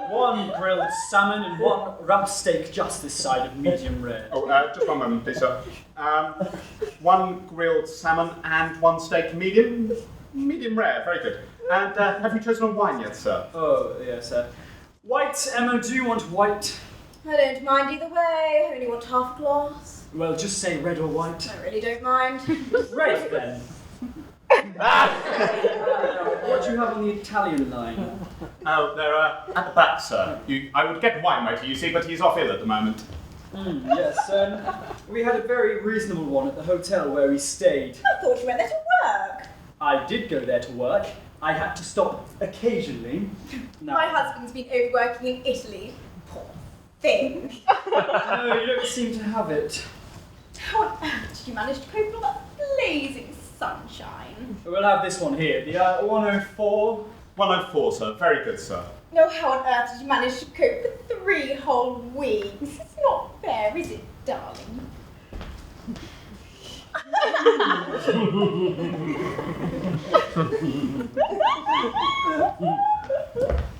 1 grilled salmon and 1 rump steak just this side of medium rare. Oh, just one moment, please, sir. 1 grilled salmon and 1 steak medium. Medium rare, very good. And have you chosen a wine yet, sir? Oh, yes, sir. White, Emma, do you want white? I don't mind either way. I only want half a glass. Well, just say red or white. I really don't mind. Red, then. What do you have on the Italian line? Oh, they're at the back, sir. I would get wine waiter, you see, but he's off ill at the moment. Yes, we had a very reasonable one at the hotel where we stayed. I thought you went there to work. I did go there to work. I had to stop occasionally. Now, My husband's been overworking in Italy. Poor thing. no, you don't seem to have it. How on earth did you manage to cope with all that blazing sunshine? We'll have this one here, the 104. 104, sir. Very good, sir. No, how on earth did you manage to cope with 3 whole weeks? It's not fair, is it, darling?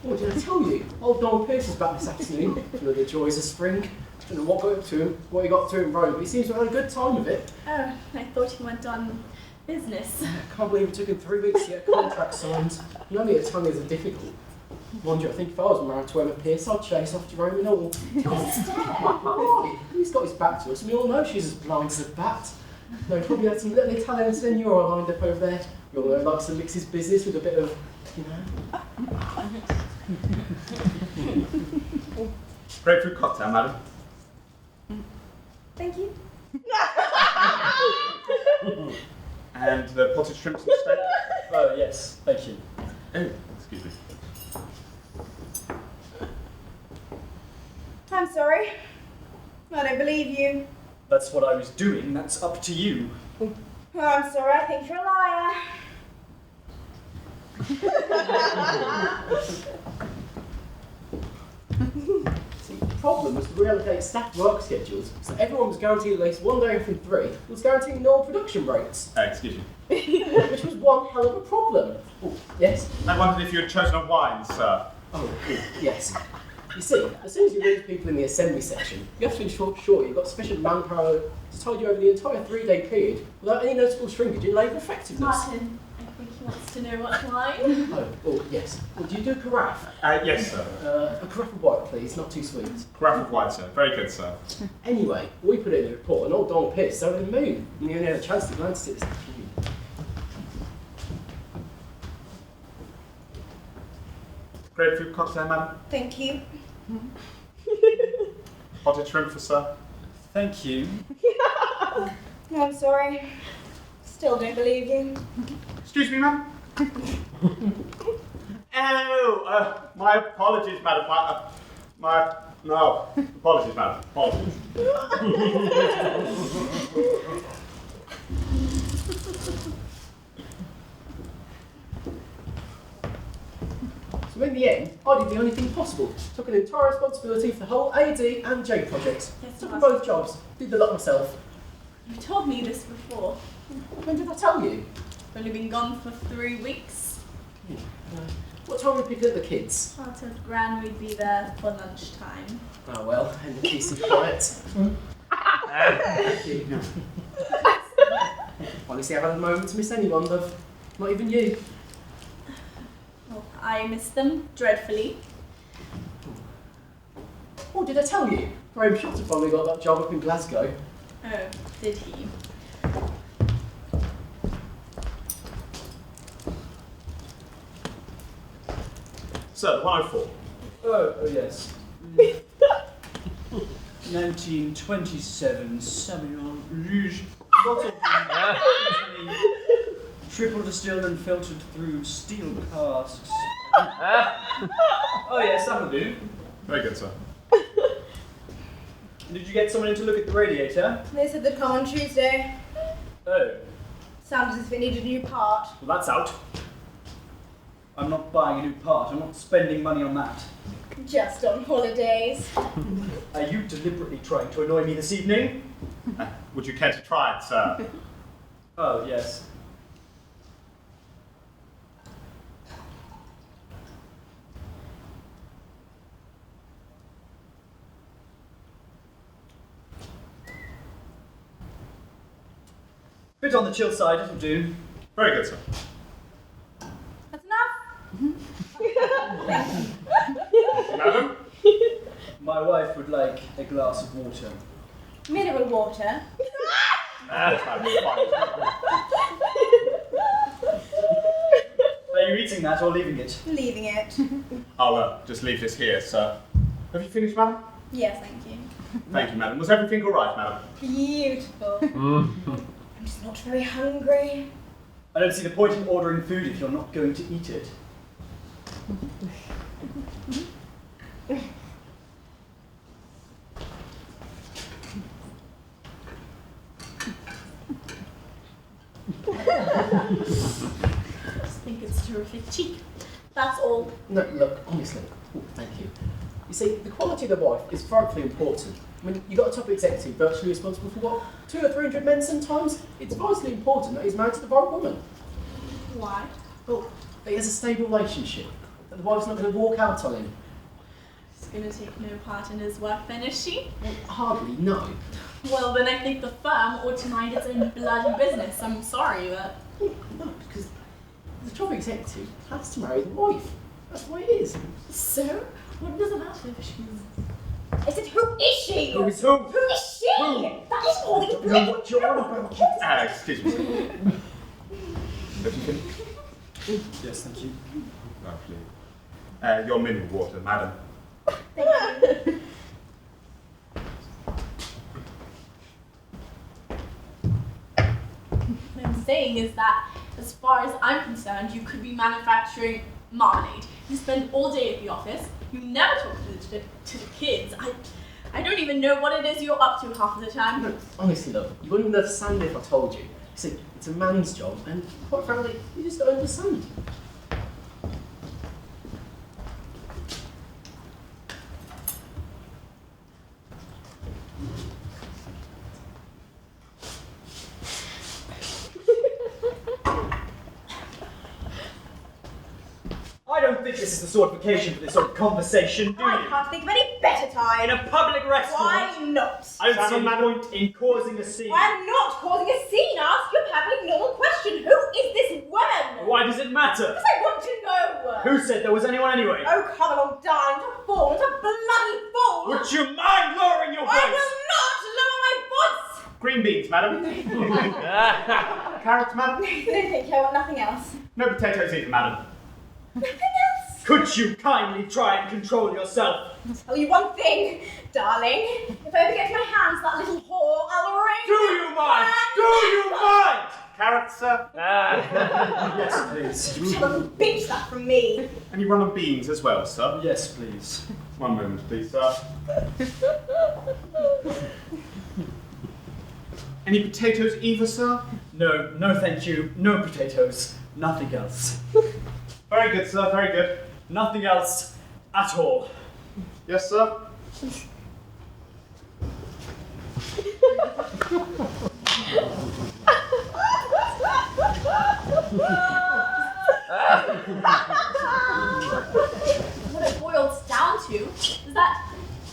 What did I tell you? Old Don Pierce is back this afternoon. You know the joys of spring. Don't know what got up to him, what he got to in Rome, but he seems to have had a good time of it. Oh, I thought he went on business. I can't believe it took him 3 weeks to get a contract signed. You know me, Italians are difficult. Mind you, I think if I was married to Emma Pierce, I'd chase off to Rome and all. Oh, he's got his back to us, and we all know she's as blind as a bat. No, probably had some little Italian senora lined up over there. We all know he likes to mix his business with a bit of, you know. Grapefruit cocktail, madam. Thank you. And the potted shrimps and steak. Oh, yes, thank you. Oh, excuse me. I'm sorry. I don't believe you. That's what I was doing, that's up to you. Oh, I'm sorry, I think you're a liar. See, the problem was to reallocate staff work schedules, so everyone was guaranteed at least 1 day from 3, was guaranteeing normal production rates. Excuse me. Which was one hell of a problem. Oh, yes? I wondered if you had chosen a wine, sir. Oh, yes. You see, as soon as you lose people in the assembly section, you have to ensure sure you've got sufficient manpower to tide you over the entire 3-day period without any notable shrinkage in labour effectiveness. Martin, I think he wants to know what wine. Oh, yes. Well, do you do carafe? Yes, sir. A carafe of white, please, not too sweet. Carafe of wine, sir. Very good, sir. Anyway, we put it in the report, and old Don Pierce is over the moon. And he only had a chance to glance at it this afternoon. Grapefruit cocktail, madam. Thank you. Potted shrimp for sir. Thank you. I'm sorry. Still don't believe you. Excuse me, ma'am. Oh, my apologies, madam. No, apologies, madam. Apologies. So in the end, I did the only thing possible. Took an entire responsibility for the whole AD and J projects. Yes, Took them both jobs. Did the lot myself. You told me this before. When did I tell you? I've only been gone for 3 weeks. What time were we picking up the kids? I told Gran we'd be there for lunchtime. Oh well, and the peace and quiet. Thank you. Honestly, I haven't had a moment to miss anyone, love. Not even you. Well, I miss them dreadfully. Oh, did I tell you? Graham Shotter finally got that job up in Glasgow. Oh, did he? Sir, the 104. Oh, yes. 1927 Samuel Rouge bottle triple distilled and filtered through steel casks. Oh yes, that'll do. Very good, sir. Did you get someone in to look at the radiator? They said they'd come on Tuesday. Oh, Sounds as if it needed a new part. well that's out. I'm not buying a new part, I'm not spending money on that. Just on holidays. Are you deliberately trying to annoy me this evening? Would you care to try it, sir? Oh, yes. Bit on the chill side, it'll do. Very good, sir. That's enough. Madam? My wife would like a glass of water. Mineral water. Yes, madam. Fine. Are you eating that or leaving it? Leaving it. I'll just leave this here, sir. Have you finished, madam? Yes, thank you. Thank you, madam. Was everything all right, madam? Beautiful. I'm just not very hungry. I don't see the point in ordering food if you're not going to eat it. I just think it's terrific cheek. That's all. No, look, honestly. Oh, thank you. You see, the quality of the wife is frightfully important. I mean, you've got a top executive virtually responsible for what, 200 or 300 men sometimes? It's vitally important that he's married to the right woman. Why? Well, he has a stable relationship, that the wife's not going to walk out on him. She's going to take no part in his work then, is she? Well, hardly, no. Well, then I think the firm ought to mind its own bloody business. I'm sorry, but... No, because the top executive has to marry the wife. That's the way it is. So? What does it matter if she's... I said, who is she? Who is who? Who is she? Who? That is all the No, what you're on about. Excuse me, sir. Let me finish. Yes, thank you. Lovely. Your mineral water, madam. Thank you. What I'm saying is that, as far as I'm concerned, you could be manufacturing marmalade. You spend all day at the office. You never talk to the kids. I don't even know what it is you're up to half of the time. No, honestly, look, you wouldn't understand if I told you. You see, it's a man's job, and quite frankly, you just don't understand. I don't think this is the sort of occasion for this sort of conversation, do I you? can't think of any better In time. a public restaurant? Why not? I don't see any point in causing a scene. I'm not causing a scene. Ask your perfectly normal question. Who is this woman? Why does it matter? Because I want to know. Who said there was anyone anyway? Oh, come along, darling. It's a fool. It's a bloody fool. Would you mind lowering your I voice? will not lower my voice. Green beans, madam. Carrots, madam. No, thank you. I want nothing else. No potatoes either, madam. Nothing else. Could you kindly try and control yourself? I'll tell you one thing, darling. If I ever get my hands on that little whore, I'll ring. Do you mind? Do you mind? Carrots, sir. Yes, please. You tell them bitch that from me. And you run on beans as well, sir. Yes, please. One moment, please, sir. Any potatoes either, sir? No, no thank you. No potatoes. Nothing else. Very good, sir. Very good. Nothing else at all. Yes, sir. What it boils down to is that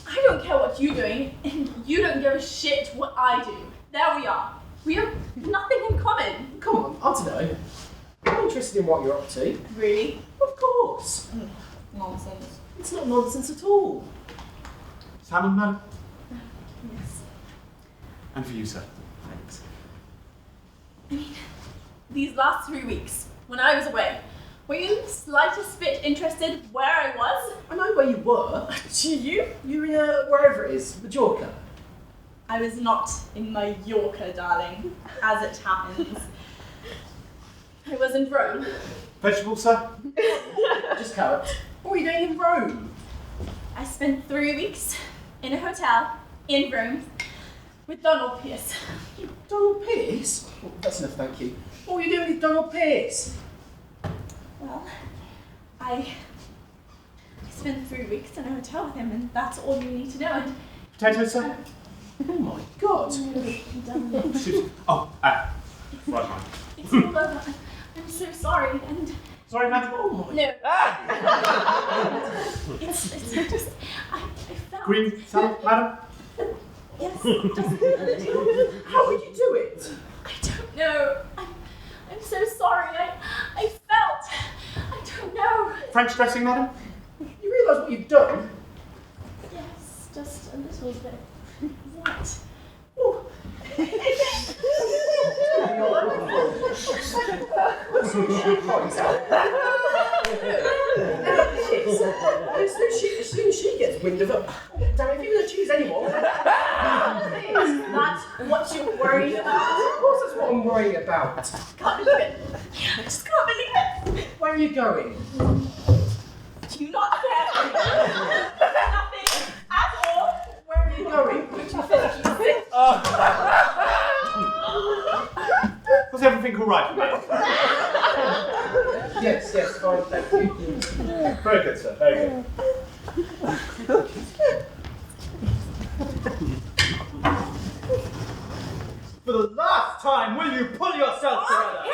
I don't care what you're doing, and you don't give a shit what I do. There we are. We have nothing in common. Come on, I don't know. I'm interested in what you're up to. Really? Of course. Nonsense. It's not nonsense at all. Salmon, madam. Yes. And for you, sir. Thanks. I mean, these last 3 weeks, when I was away, were you the slightest bit interested where I was? I know where you were. Do you? You're in wherever it is, Majorca. I was not in Mallorca, darling, as it happens. I was in Rome. Vegetables, sir. Just carrots. What were you doing in Rome? I spent 3 weeks in a hotel in Rome with Donald Pierce. Donald Pierce? Oh, that's enough, thank you. What were you doing with Donald Pierce? Well, I spent 3 weeks in a hotel with him, and that's all you need to know. And Potatoes, sir. Oh my god. Excuse me. Oh, right, mine. it's all over. I'm so sorry, and Sorry, madam. Oh my. no. It's just I felt. Green salad, madam. Yes, just a little. How would you do it? I don't know. I'm so sorry. I felt. I don't know. French dressing, madam. You realise what you've done? Yes, just a little bit. What? Oh. As soon as she gets wind of it, damn, if you're going to choose anyone, That's what you're worried about. of course that's what I'm worrying about. Can't believe it. I just can't believe it. Where are you going? Do you not care for me? Nothing at all. Where are you going? Was everything all right, madam? Yes, fine, thank you. Very good, sir. Very good. last time, will you pull yourself together?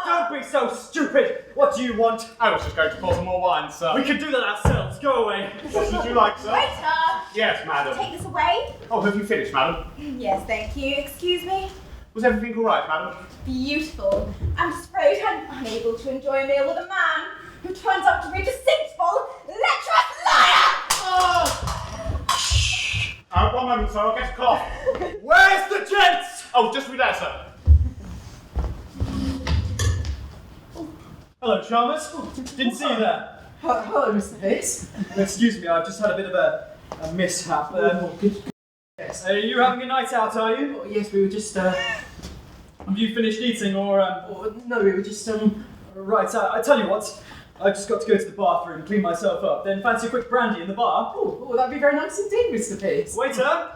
Don't be so stupid! What do you want? I was just going to pour some more wine, sir. We can do that ourselves. Go away. What would you like, sir? Waiter! Yes, madam. Take this away. Oh, have you finished, madam? Yes, thank you. Excuse me. Was everything all right, madam? Beautiful. I'm just afraid I'm unable to enjoy a meal with a man who turns out to be a deceitful, lecherous liar! One moment, sir. I'll get a cloth. Where's the gents? Oh, just through there, sir. Hello, Chalmers. Didn't see you there. Hello, Mr. Pierce. Excuse me, I've just had a bit of a mishap. Yes. Are you having a night out, are you? Oh, yes, we were just, Have you finished eating, or no, we were just, Right, I tell you what. I've just got to go to the bathroom, clean myself up, then fancy a quick brandy in the bar. Oh, that'd be very nice indeed, Mr. Pierce. Waiter,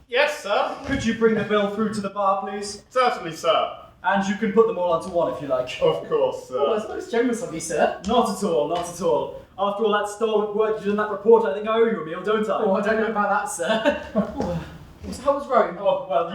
Yes, sir. could you bring the bill through to the bar, please? Certainly, sir. And you can put them all onto one if you like. Of course, sir. Oh, that's most generous of you, sir. Not at all, not at all. After all that stalwart work you did in that report, I think I owe you a meal, don't I? Oh, I don't know about that, sir. Oh, so how was Rome? Oh, well.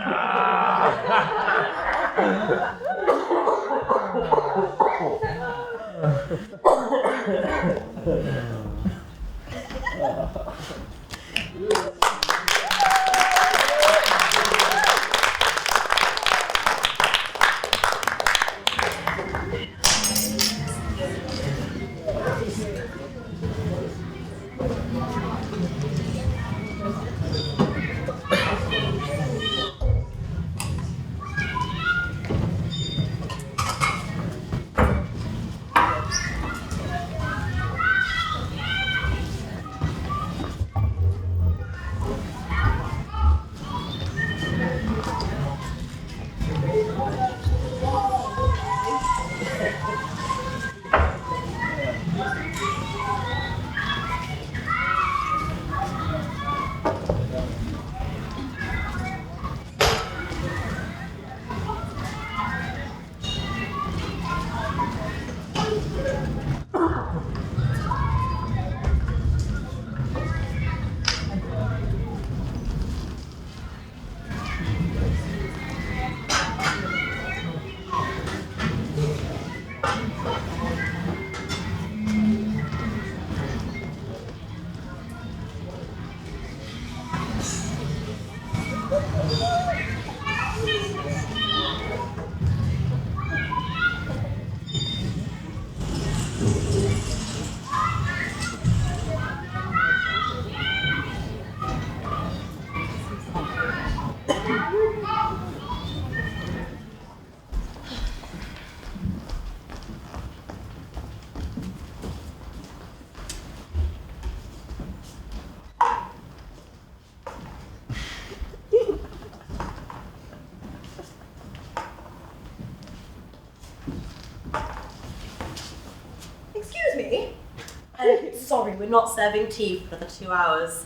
Sorry, we're not serving tea for another 2 hours.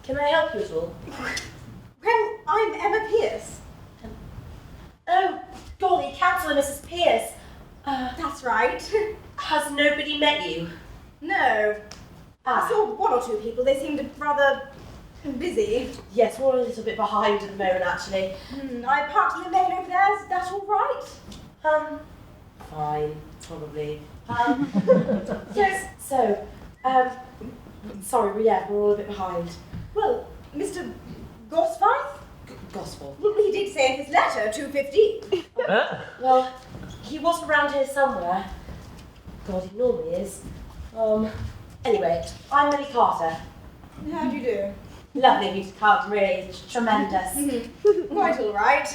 Can I help you at all? Well, I'm Emma Pierce. Oh, golly, Councillor Mrs. Pierce. That's right. Has nobody met you? No. I saw one or two people. They seemed rather busy. Yes, we're a little bit behind at the moment, actually. I parked in the lane over there. Is that all right? Fine, probably. Yes, so, sorry, yeah, we're all a bit behind. Well, Mr. Gosforth? Gospel. Well, he did say in his letter 2:15. Well, he was around here somewhere. God, he normally is. Anyway, I'm Millie Carter. How do you do? Lovely of you to come, really. It's tremendous. Quite all right.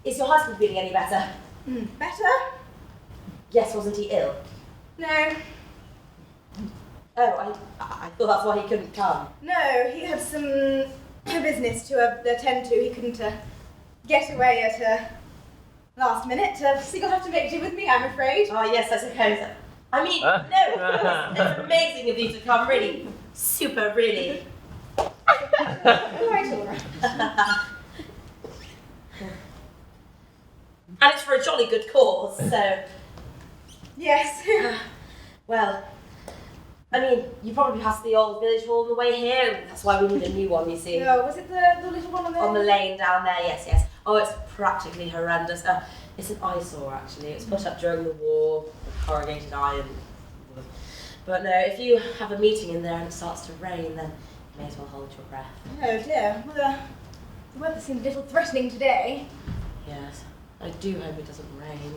Is your husband feeling any better? Better? Yes, wasn't he ill? No. Oh, I thought that's why he couldn't come. No, he had some business to attend to. He couldn't get away at last minute. So you'll have to make do with me, I'm afraid. Oh, yes, I suppose. I mean, no, it's amazing of you to come, really. Super, really. Quite all right. And it's for a jolly good cause, so... Yes. Well, I mean, you probably passed the old village hall on the way here. That's why we need a new one, you see. No, was it the little one on there? On the lane down there, yes, yes. Oh, it's practically horrendous. It's an eyesore, actually. It was put up during the war, corrugated iron. But no, if you have a meeting in there and it starts to rain, then you may as well hold your breath. Oh dear. Well, the weather seemed a little threatening today. Yes, I do hope it doesn't rain.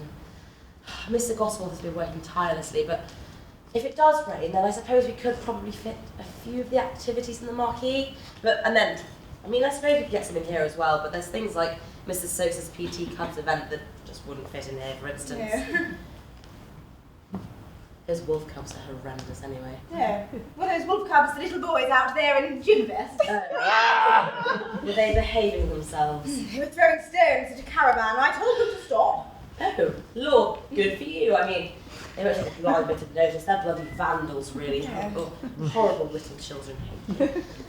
Mr. Goswell has been working tirelessly, but if it does rain, then I suppose we could probably fit a few of the activities in the marquee. I suppose we could get some in here as well, but there's things like Mrs. Sosa's PT Cubs event that just wouldn't fit in here, for instance. Yeah. Those wolf cubs are horrendous anyway. Yeah. Well, those wolf cubs, the little boys out there in gym vest. Were they behaving themselves? They were throwing stones at a caravan. I told them to stop. Oh, Lord, good for you. I mean, they won't take a blind bit of notice. They're bloody vandals, really. Yeah. Horrible little children.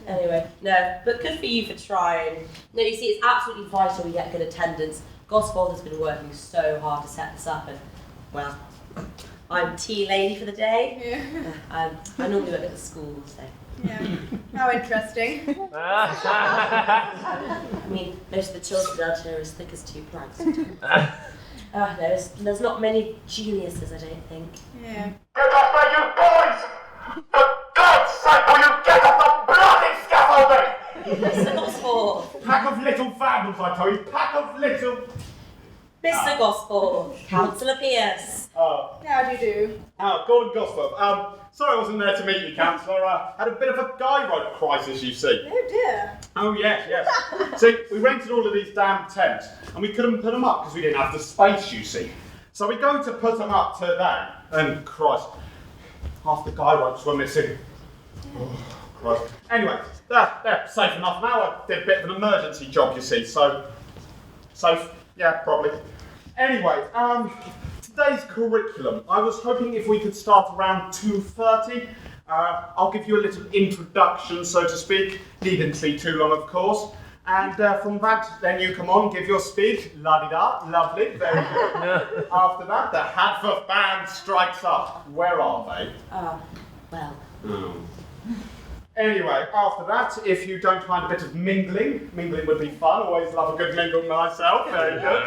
Anyway, no, but good for you for trying. No, you see, it's absolutely vital we get good attendance. Gosfold has been working so hard to set this up, and, well, I'm tea lady for the day. Yeah. I normally work at the school, so. Yeah. How interesting. I mean, most of the children out here are as thick as two planks. No, there's not many geniuses, I don't think. Yeah. Get off there, you boys! For God's sake, will you get off the bloody scaffolding? Mr. Gosford! Pack of little vandals, I tell you. Pack of little... Mr. Gosford, Councillor Pierce. Oh. How do you do? Gordon Gosford. Sorry I wasn't there to meet you, Councillor. Had a bit of a guy rope crisis, you see. Oh dear. Oh, yes. See, we rented all of these damn tents, and we couldn't put them up because we didn't have the space, you see. So we go to put them up today, and Christ, half the guy ropes were missing. Oh, Christ. Anyway, they're safe enough now. I did a bit of an emergency job, you see, so safe, yeah, probably. Anyway, today's curriculum, I was hoping if we could start around 2:30. I'll give you a little introduction, so to speak. Needn't be too long, of course. And from that, then you come on, give your speech. La-di-da, lovely, very good. After that, the Hadforth band strikes up. Where are they? Well. Oh. Anyway, after that, if you don't mind a bit of mingling would be fun. Always love a good mingle myself. Very good.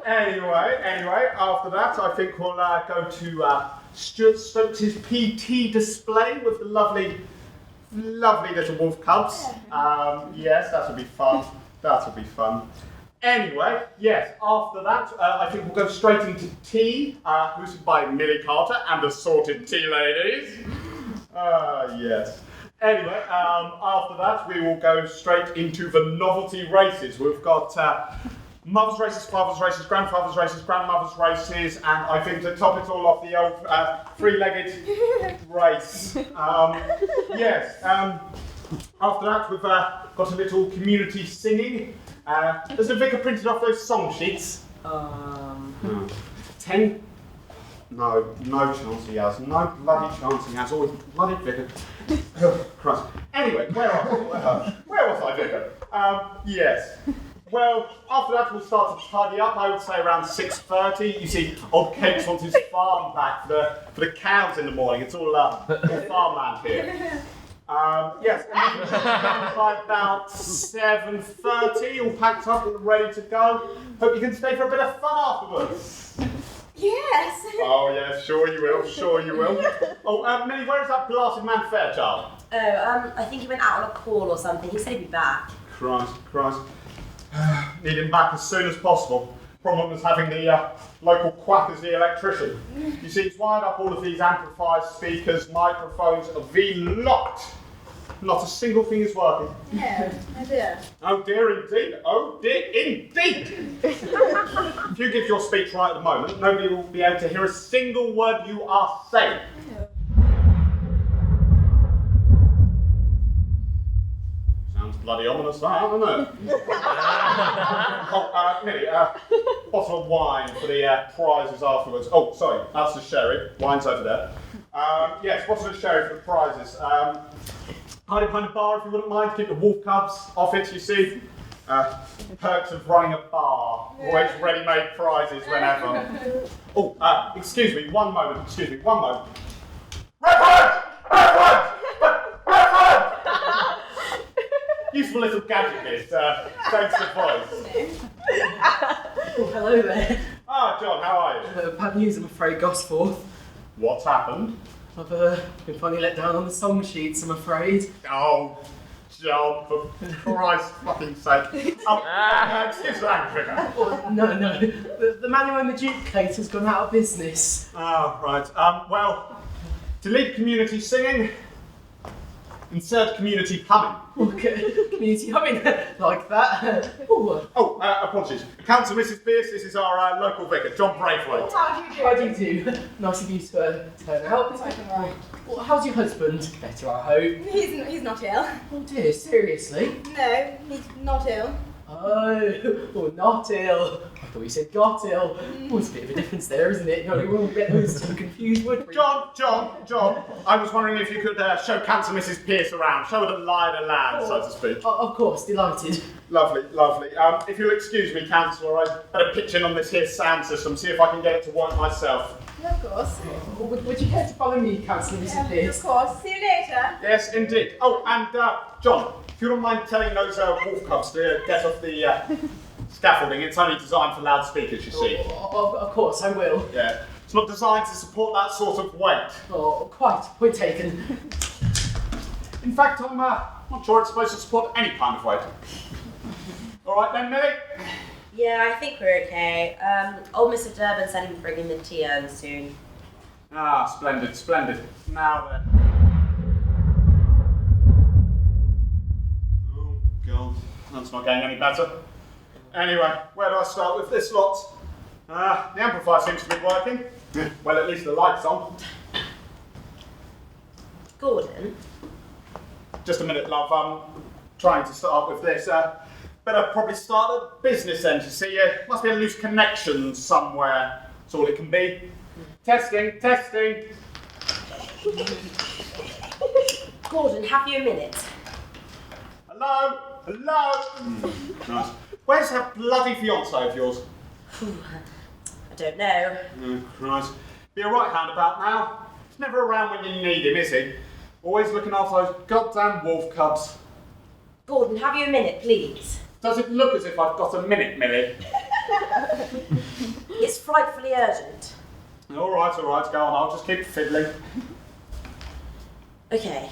Anyway, after that, I think we'll go to Stuart Stokes' PT display with the lovely little wolf cubs. Yes, that'll be fun. Anyway, yes, after that, I think we'll go straight into tea, hosted by Millie Carter and assorted tea ladies. Yes. Anyway, after that, we will go straight into the novelty races. We've got mother's races, father's races, grandfather's races, grandmother's races, and I think to top it all off, the old three-legged race. Yes. After that, we've got a little community singing. Has the vicar printed off those song sheets? 10. No chance he has. No bloody chance he has. Always bloody vicar. Oh, Christ. Anyway, where was I, vicar? Yes. Well, after that we'll start to tidy up, I would say around 6:30. You see, old Kate wants his farm back for the cows in the morning. It's all farmland here. Yes, and then by about 7:30, all packed up and ready to go. Hope you can stay for a bit of fun afterwards. Yes. Oh yes, sure you will. Oh, Millie, where is that blasted man Fairchild? I think he went out on a call or something. He said he'd be back. Christ. Need him back as soon as possible. Problem is having the local quack as the electrician. You see, it's wired up all of these amplifiers, speakers, microphones are V-locked. Not a single thing is working. No, oh dear. Oh dear indeed. If you give your speech right at the moment, nobody will be able to hear a single word you are saying. Sounds bloody ominous, that, doesn't it? Millie, bottle of wine for the prizes afterwards. Oh, sorry, that's the sherry. Wine's over there. Yes, bottle of sherry for the prizes. Hide behind a bar if you wouldn't mind. Keep the wolf cubs off it, you see. Perks of running a bar. Always ready-made prizes whenever. Oh, excuse me, one moment. Reverend! Useful little gadget this, thanks to voice. Oh, hello there. Ah, John, how are you? Bad news, I'm afraid, Gosforth. What's happened? I've been finally let down on the song sheets, I'm afraid. Oh, John, for Christ's fucking sake. Oh, excuse language. Oh, no. The man who owned the duplicate has gone out of business. Ah, right. Well, delete community singing, insert community humming. Okay, community humming, like that. Oh, apologies. Council Mrs. Pierce, this is our local vicar, John Braithwaite. How do you do? Nice of you to turn out. Well, how's your husband? Better, I hope. He's not ill. Oh dear, seriously? No, he's not ill. Oh, not ill. I thought you said got ill. Oh, there's a bit of a difference there, isn't it? No, we won't get those two confused, would we? John, I was wondering if you could show Council Mrs. Pierce around, show her the lie of the land, so to speak. Of course, delighted. Lovely. If you'll excuse me, Councillor, I'd better pitch in on this here sound system, see if I can get it to work myself. Of course. Would you care to follow me, Councillor Mrs. Pierce? Of course. See you later. Yes, indeed. Oh, and John, if you don't mind telling those wolf cubs to get off the scaffolding, it's only designed for loudspeakers, you see. Of course, I will. Yeah. It's not designed to support that sort of weight. Oh, quite. Point taken. In fact, I'm not sure it's supposed to support any kind of weight. All right then, Millie? Yeah, I think we're okay. Old Mr. Durban said he'd bring in the tea urn soon. Ah, splendid. Now then. Oh, God. That's not getting any better. Anyway, where do I start with this lot? The amplifier seems to be working. Well, at least the light's on. Gordon? Just a minute, love. I'm trying to start with this. Better probably start at business end, you see. Must be a loose connection somewhere. That's all it can be. Testing. Gordon, have you a minute? Hello? Nice. Where's that bloody fiancé of yours? I don't know. Oh, Christ. Be a right hand about now. He's never around when you need him, is he? Always looking after those goddamn wolf cubs. Gordon, have you a minute, please? Does it look as if I've got a minute, Millie? It's frightfully urgent. All right, go on. I'll just keep fiddling. Okay.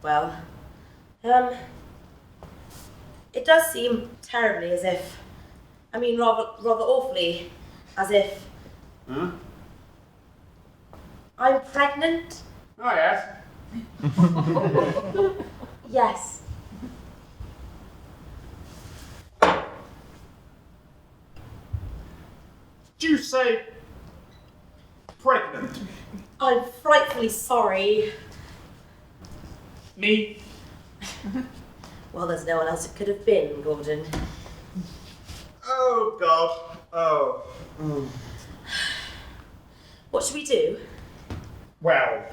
Well, it does seem terribly as if, rather awfully, as if I'm pregnant. Oh, yes. Yes. Did you say pregnant? I'm frightfully sorry. Me? Well, there's no one else it could have been, Gordon. Oh, God. Oh. What should we do? Well.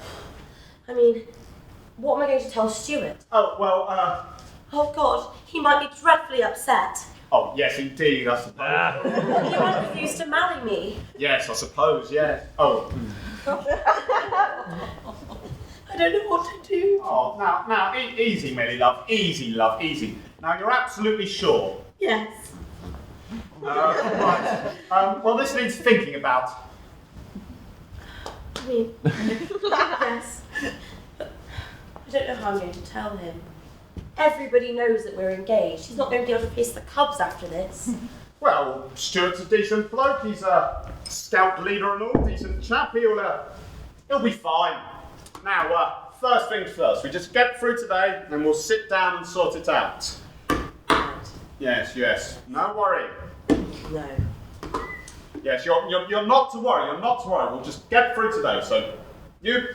What am I going to tell Stuart? Oh, well, Oh, God, he might be dreadfully upset. Oh, yes, indeed, I suppose. He might refuse to marry me. Yes, I suppose, yes. Oh. I don't know what to do. Oh, now, easy, Millie, love. Easy. Now, you're absolutely sure? Yes. Right. Well, this needs thinking about. Yes. I don't know how I'm going to tell him. Everybody knows that we're engaged. He's not going to be able to face the cubs after this. Well, Stuart's a decent bloke. He's a scout leader and all, decent chap. He'll be fine. Now, first things first. We just get through today, and we'll sit down and sort it out. Yes. No worry. No. Yes, you're not to worry. We'll just get through today. So, you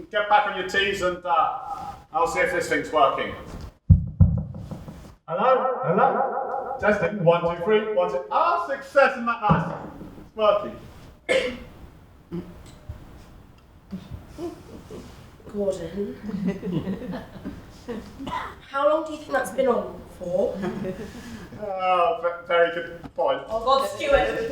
get back on your tees, and I'll see if this thing's working. Hello? Testing. 1, 2, 3. 1, 2. Ah, success, isn't that nice? It's working. Gordon. How long do you think that's been on for? Oh, very good point. Oh, God, Stuart.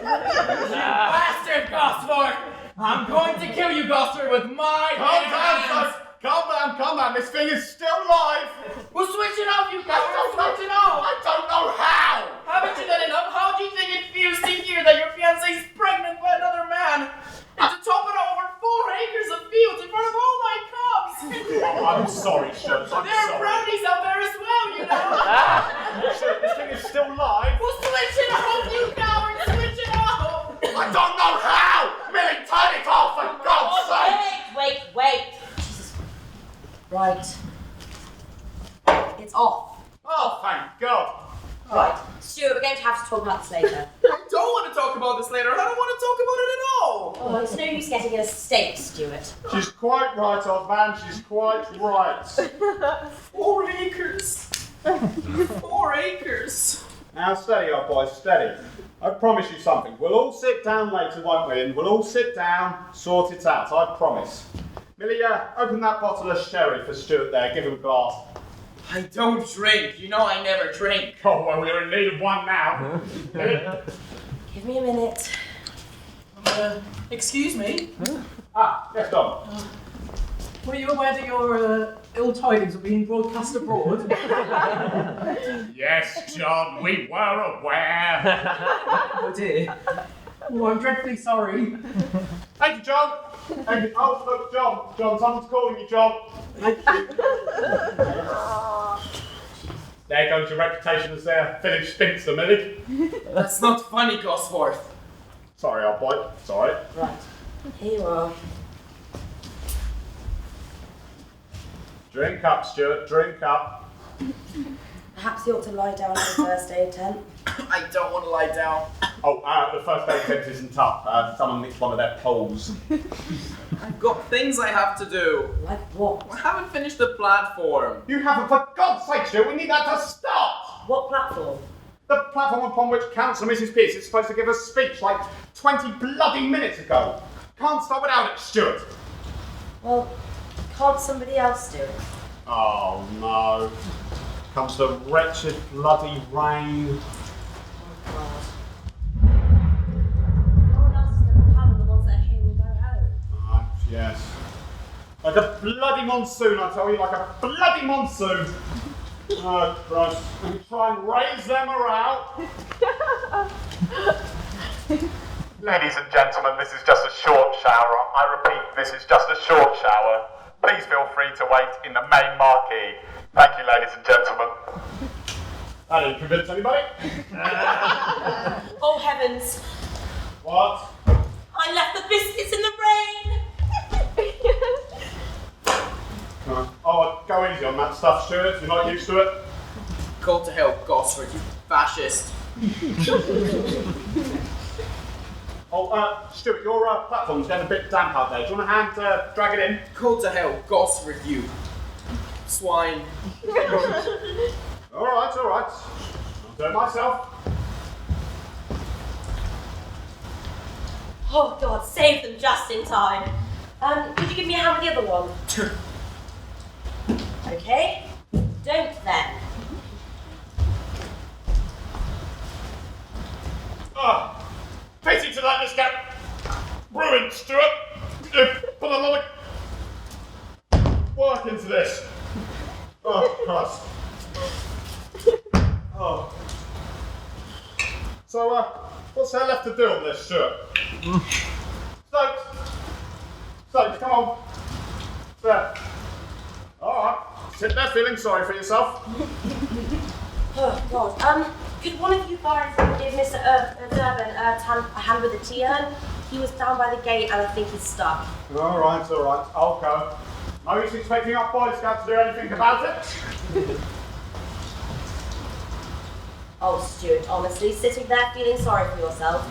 Bastard, Gosford! I'm going to kill you, Gosford, with my hands! Calm down, this thing is still live! Well, switch it off, you guys! Switch it off! I don't know how! Haven't you done enough? How do you think it feels to hear that your fiancée is pregnant by another man? And to top it over 4 acres of fields in front of all my cubs! Oh, I'm sorry, Stuart, I'm There are sorry. brownies out there as well, you know! Stuart, this thing is still live. Well, switch it off, you coward! Switch it off! I don't know how! Millie, turn it off, for God's sake! Wait. Jesus. Right. It's off. Oh, thank God. Right. Stuart, we're going to have to talk about this later. I don't want to talk about this later. I don't want to talk about it at all. Oh, it's no use getting in a state, Stuart. She's quite right, old man, she's quite right. 4 acres. 4 acres. Now, steady, old boy, steady. I promise you something. We'll all sit down later, won't we? And we'll all sit down, sort it out, I promise. Millie, open that bottle of sherry for Stuart there. Give him a glass. I don't drink. You know I never drink. Oh, well, we're in need of one now. Give me a minute. Excuse me. Yes, Dom. Were you aware that your ill tidings are being broadcast abroad? Yes, John, we were aware. Oh dear. Oh, I'm dreadfully sorry. Thank you, John. Thank you. Oh, look, John, someone's calling you, John. Thank you. There goes your reputation as their village spinster, Millie. That's not funny, Gosforth. Sorry, old boy. Sorry. Right. Here you are. Drink up, Stuart. Drink up. Perhaps you ought to lie down in the first aid tent. I don't want to lie down. Oh, the first aid tent isn't up. Someone nicked one of their poles. I've got things I have to do. Like what? I haven't finished the platform. You haven't, for God's sake, Stuart. We need that to start. What platform? The platform upon which Councillor Mrs. Pearce is supposed to give a speech like 20 bloody minutes ago. Can't stop without it, Stuart. Well, can't somebody else do it? Oh no. Comes the wretched bloody rain. Oh God. No one else is going to come, and the ones that are here will go home. Ah, yes. Like a bloody monsoon, I tell you, like a bloody monsoon. Oh Christ. We try and raise their morale. Ladies and gentlemen, this is just a short shower. I repeat, this is just a short shower. Please feel free to wait in the main marquee. Thank you, ladies and gentlemen. That didn't convince anybody. Oh heavens! What? I left the biscuits in the rain! Oh, go easy on that stuff, Stuart. You're not used to it. Go to hell, Gosford, you fascist. Oh, Stuart, your platform's getting a bit damp out there. Do you want a hand to drag it in? Go to hell, Gosford, you swine. All right. I'll do it myself. Oh God, save them just in time. Could you give me a hand with the other one? Okay, don't then. Pity to let this get ruined, Stuart. You've put a lot of work into this. Oh, Christ. Oh. So, what's there left to do on this, Stuart? Stokes, come on. There. Alright, sit there feeling sorry for yourself. Oh God. Could one of you guys give Mr. Durbin a hand with the tea urn? He was down by the gate and I think he's stuck. Alright, I'll go. No use expecting our Boy Scouts to do anything about it. Oh, Stuart, honestly, sitting there feeling sorry for yourself.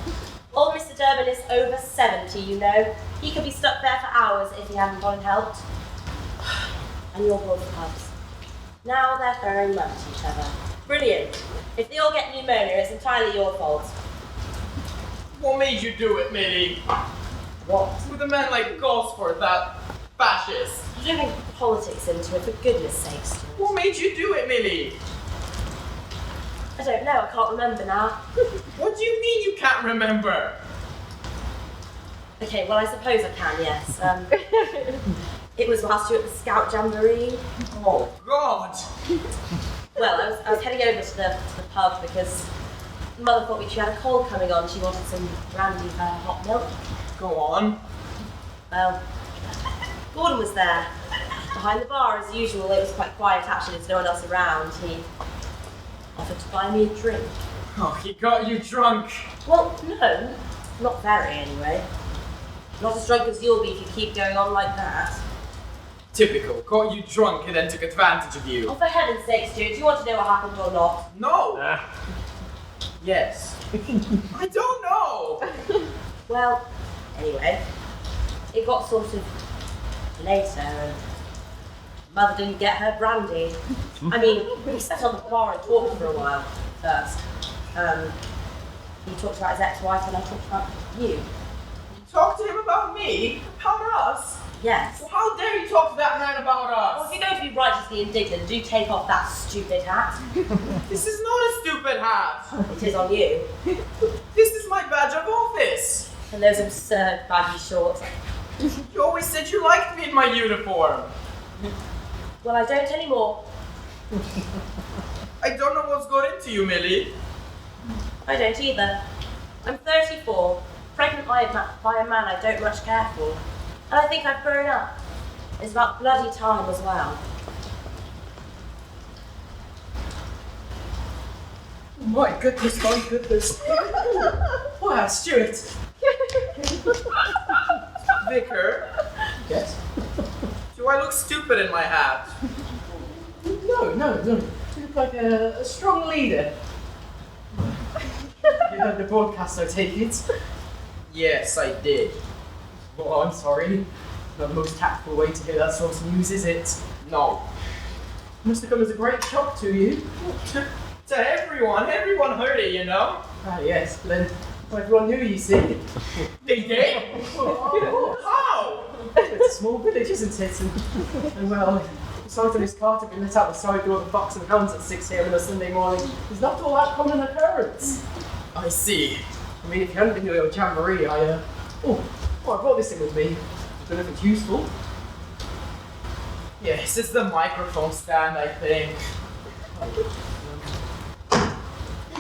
Old Mr. Durbin is over 70, you know. He could be stuck there for hours if he hadn't gone and helped. And you're both cubs. Now they're throwing mud at each other. Brilliant. If they all get pneumonia, it's entirely your fault. What made you do it, Millie? What? With a man like Gosford, that fascist. You don't bring politics into it, for goodness sakes, Stuart. What made you do it, Millie? I don't know, I can't remember now. What do you mean you can't remember? Okay, well I suppose I can, yes. It was whilst you were at the Scout Jamboree. Oh, God! Well, I was heading over to the pub because Mother thought she had a cold coming on. She wanted some brandy for her hot milk. Go on. Well, Gordon was there. Behind the bar, as usual. It was quite quiet actually, there's no one else around. He offered to buy me a drink. Oh, he got you drunk. Well, no, not very anyway. Not as drunk as you'll be if you keep going on like that. Typical. Got you drunk and then took advantage of you. Oh, for heaven's sake, Stuart, do you want to know what happened or not? No! Yes. I don't know! Well, anyway, it got sort of later and Mother didn't get her brandy. I mean, we sat on the bar and talked for a while first. He talked about his ex-wife and I talked about you. Talk to him about me? About us? Yes. Well, how dare you talk to that man about us? Well, if you're going to be righteously indignant, do take off that stupid hat. This is not a stupid hat. It is on you. This is my badge of office. And those absurd baggy shorts. You always said you liked me in my uniform. Well, I don't anymore. I don't know what's got into you, Millie. I don't either. I'm 34, pregnant by a man I don't much care for. And I think I've grown up. It's about bloody time as well. My goodness, my goodness. Wow, Stuart. Vicar, Yes? do I look stupid in my hat? No. You look like a strong leader. You heard the broadcast, I take it? Yes, I did. Oh, I'm sorry. Not the most tactful way to hear that sort of news, is it? No. Must have come as a great shock to you. To everyone heard it, you know? Ah, yes, but then everyone knew, you see. They did? How? It's a small village, isn't it? And well, aside from his car to be let out the side door of the Fox and Hounds at 6 a.m. on a Sunday morning, is not all that common occurrence. I see. I mean, if you hadn't been to your jamboree, I brought this in with me. I don't know if it's useful. Yes, it's the microphone stand, I think.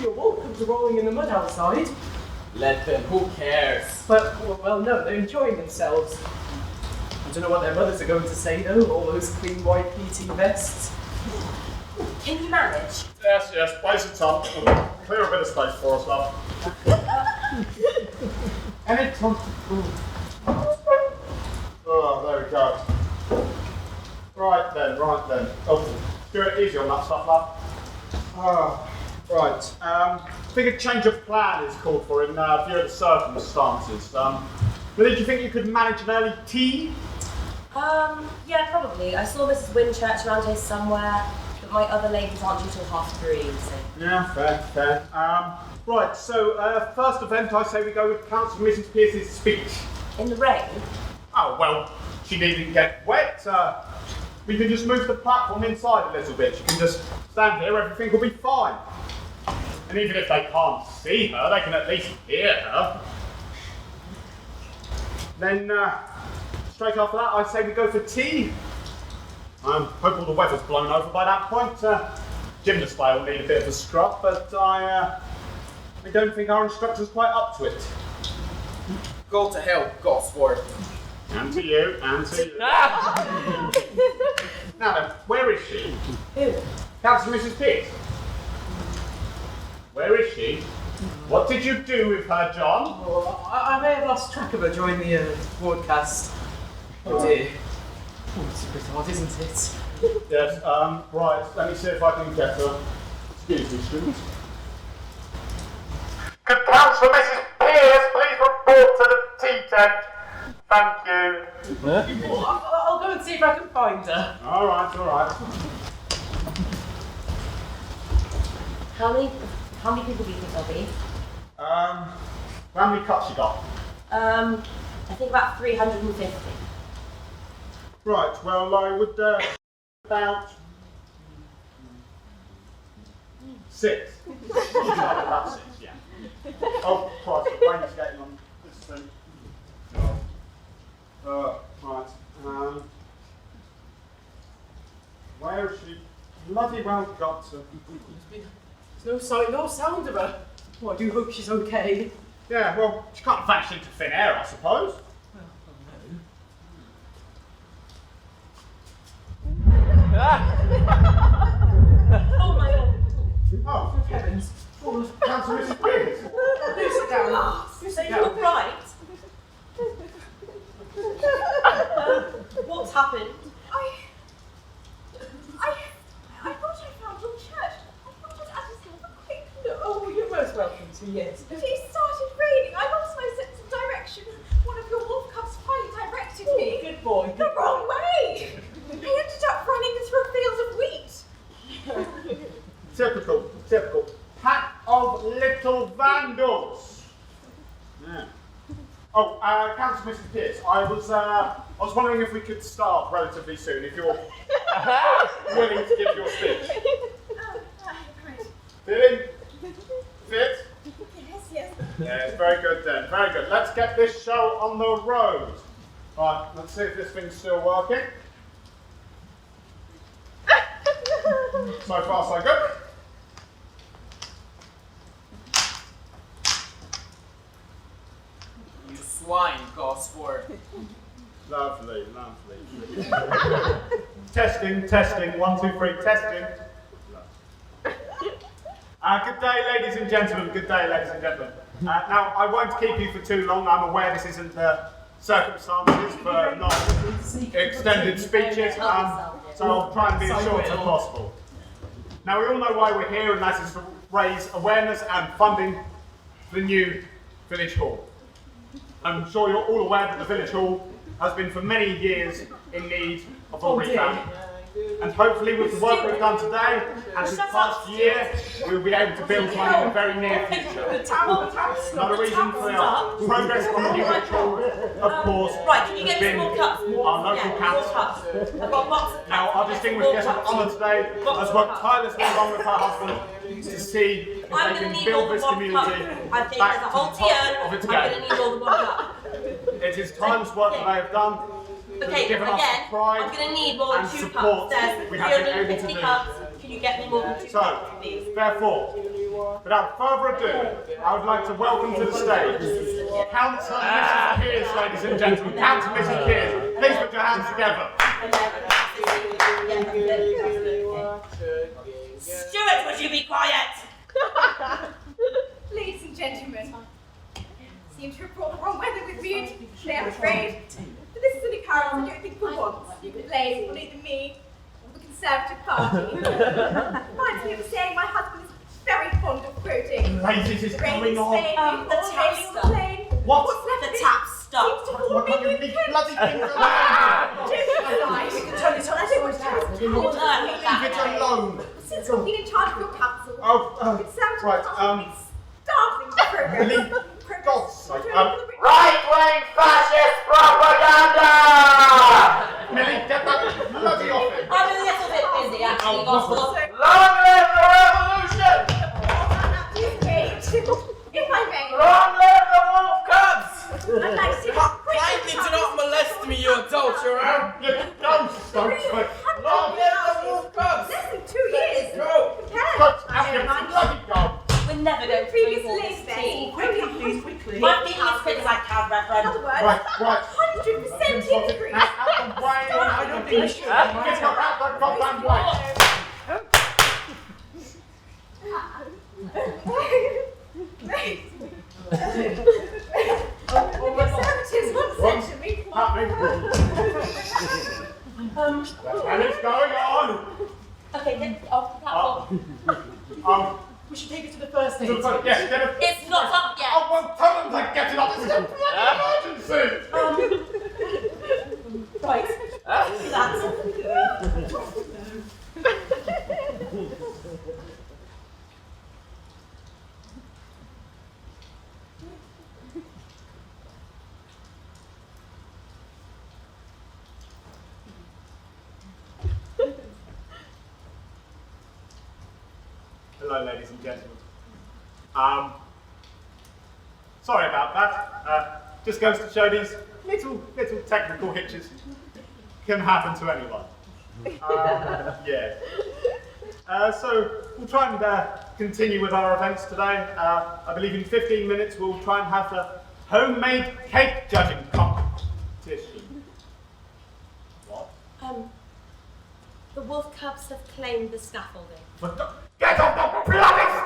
Your walk comes rolling in the mud outside. Let them, who cares? But, well, no, they're enjoying themselves. I don't know what their mothers are going to say, though, all those clean white PT vests. Can you manage? Yes, place it up. Clear a bit of space for us, love. And it's on. Oh, there we go. Right then. Oh, Stuart, easy on that stuff, love. Oh, right. I think a change of plan is called for in view of the circumstances. Millie, do you think you could manage an early tea? Yeah, probably. I saw Mrs. Winchurch around here somewhere, but my other ladies aren't due till 3:30, so... Yeah, fair. Right, so first event, I say we go with Councillor Mrs. Pearce's speech. In the rain? Oh, well, she needn't get wet. We can just move the platform inside a little bit. She can just stand here, everything will be fine. And even if they can't see her, they can at least hear her. Then, straight after that, I say we go for tea. Hope all the weather's blown over by that point. Gym display will need a bit of a scrub, but I don't think our instructor's quite up to it. Go to hell, Gosford. And to you. Now then, where is she? Who? Councillor Mrs. Pierce. Where is she? What did you do with her, John? Oh, I may have lost track of her during the broadcast. Oh dear. Oh, it's a bit odd, isn't it? Yes, right, let me see if I can get her. Excuse me, students. Could Councillor Mrs. Pierce please report to the tea tent? Thank you. I'll go and see if I can find her. All right. How many people do you think there'll be? How many cups you got? I think about 350. Right, well, I would, about 6. About 6, yeah. Oh, Christ, the rain's getting on this thing. Right. bloody well got to. There's no sight nor sound of her. Well, I do hope she's okay. Yeah, well, she can't vanish into thin air, I suppose. Oh my god. Oh, Heavens. Councillor Mrs. Pierce. Do sit down. Do sit Are you down. alright? What's happened? I thought I found your church. I thought I'd ask you for a quick look. Oh, you're most welcome to, yes. But it started raining. I lost my sense of direction. One of your wolf cubs finally directed me Good boy. the wrong way. I ended up running through a field of wheat. Typical. Pack of little vandals. Yeah. Oh, Councillor Mrs. Pierce, I was wondering if we could start relatively soon, if you're willing to give your speech. Right. Feeling fit? Yes. Yes, very good then, very good. Let's get this show on the road. Right, let's see if this thing's still working. So far, so good. You swine, Gosford. Lovely. Testing, 1, 2, 3, testing. Good day, ladies and gentlemen. Now, I won't keep you for too long. I'm aware this isn't the circumstances for non-extended speeches, so I'll try and be as short as possible. Now, we all know why we're here, and that is to raise awareness and funding for the new village hall. I'm sure you're all aware that the village hall has been for many years in need of a revamp. And hopefully with the work we've done today and this past year, we'll be able to build one in the very near future. Another reason for our progress on the new village hall, of course, Right, can you get has me been some more cups? our local council. I've got lots of Now, our distinguished guest of honour today has worked tirelessly along with her husband to see if I'm they going to can need build all the this one community cup. I think back there's a to whole the top tier. of I'm its going game. to need all the one cup. It is tireless work that they have done. Okay, given us again, pride I'm going to need more than and 2 support cups. There's we have been able to 350 do. cups. Can you get me more than 2 So, cups, please? therefore, without further ado, I would like to welcome to the stage Councillor Mrs. Pierce, ladies and gentlemen. Councillor Mrs. Pierce, please put your hands together. Stuart, would you be quiet? Ladies and gentlemen, seem to have brought the wrong weather with me today, I'm afraid. But this is an occurrence I don't think will want you can blame on either me or the Conservative Party. Reminds me of a saying my husband is very fond of quoting. Ladies, it's going on. The tap stuff. What? What's left The of it tap seems stuff. to fall What me can you with think Kent. bloody things alone? Don't be nice. We can turn this on. I don't want to tell Leave it alone. Since I've been in charge of your council, Oh, Conservative right, Party has been startling the progress. God's sake, Right-wing fascist propaganda! Millie, get that bloody off it. I'm a little bit busy, actually, Gosford. Long live the revolution! If I may, Long live the wolf cubs! I'd like to Kindly do not molest me, you adulterer! You don't stop, but Long live the wolf cubs! less than 2 years. Go! Compared, God, I you don't mind. bloody God. We're never going to Previous drink all this ladies tea. quickly, I'm being as quick as I can, In Reverend. other words, Right. 100% increase. Out the way. I don't think we should. Get her out the goddamn way. Conservatives want to me. And it's going on. Okay, get off the platform. We should take it to the first aid. Yes, get it. It's not up yet. Oh, well, tell them to get it up. This is a bloody emergency. Right. That's Hello, ladies and gentlemen. Sorry about that. Just goes to show these little technical hitches can happen to anyone. Yeah. So we'll try and continue with our events today. I believe in 15 minutes we'll try and have the homemade cake judging competition. What? The wolf cubs have claimed the scaffolding. Get off the bloody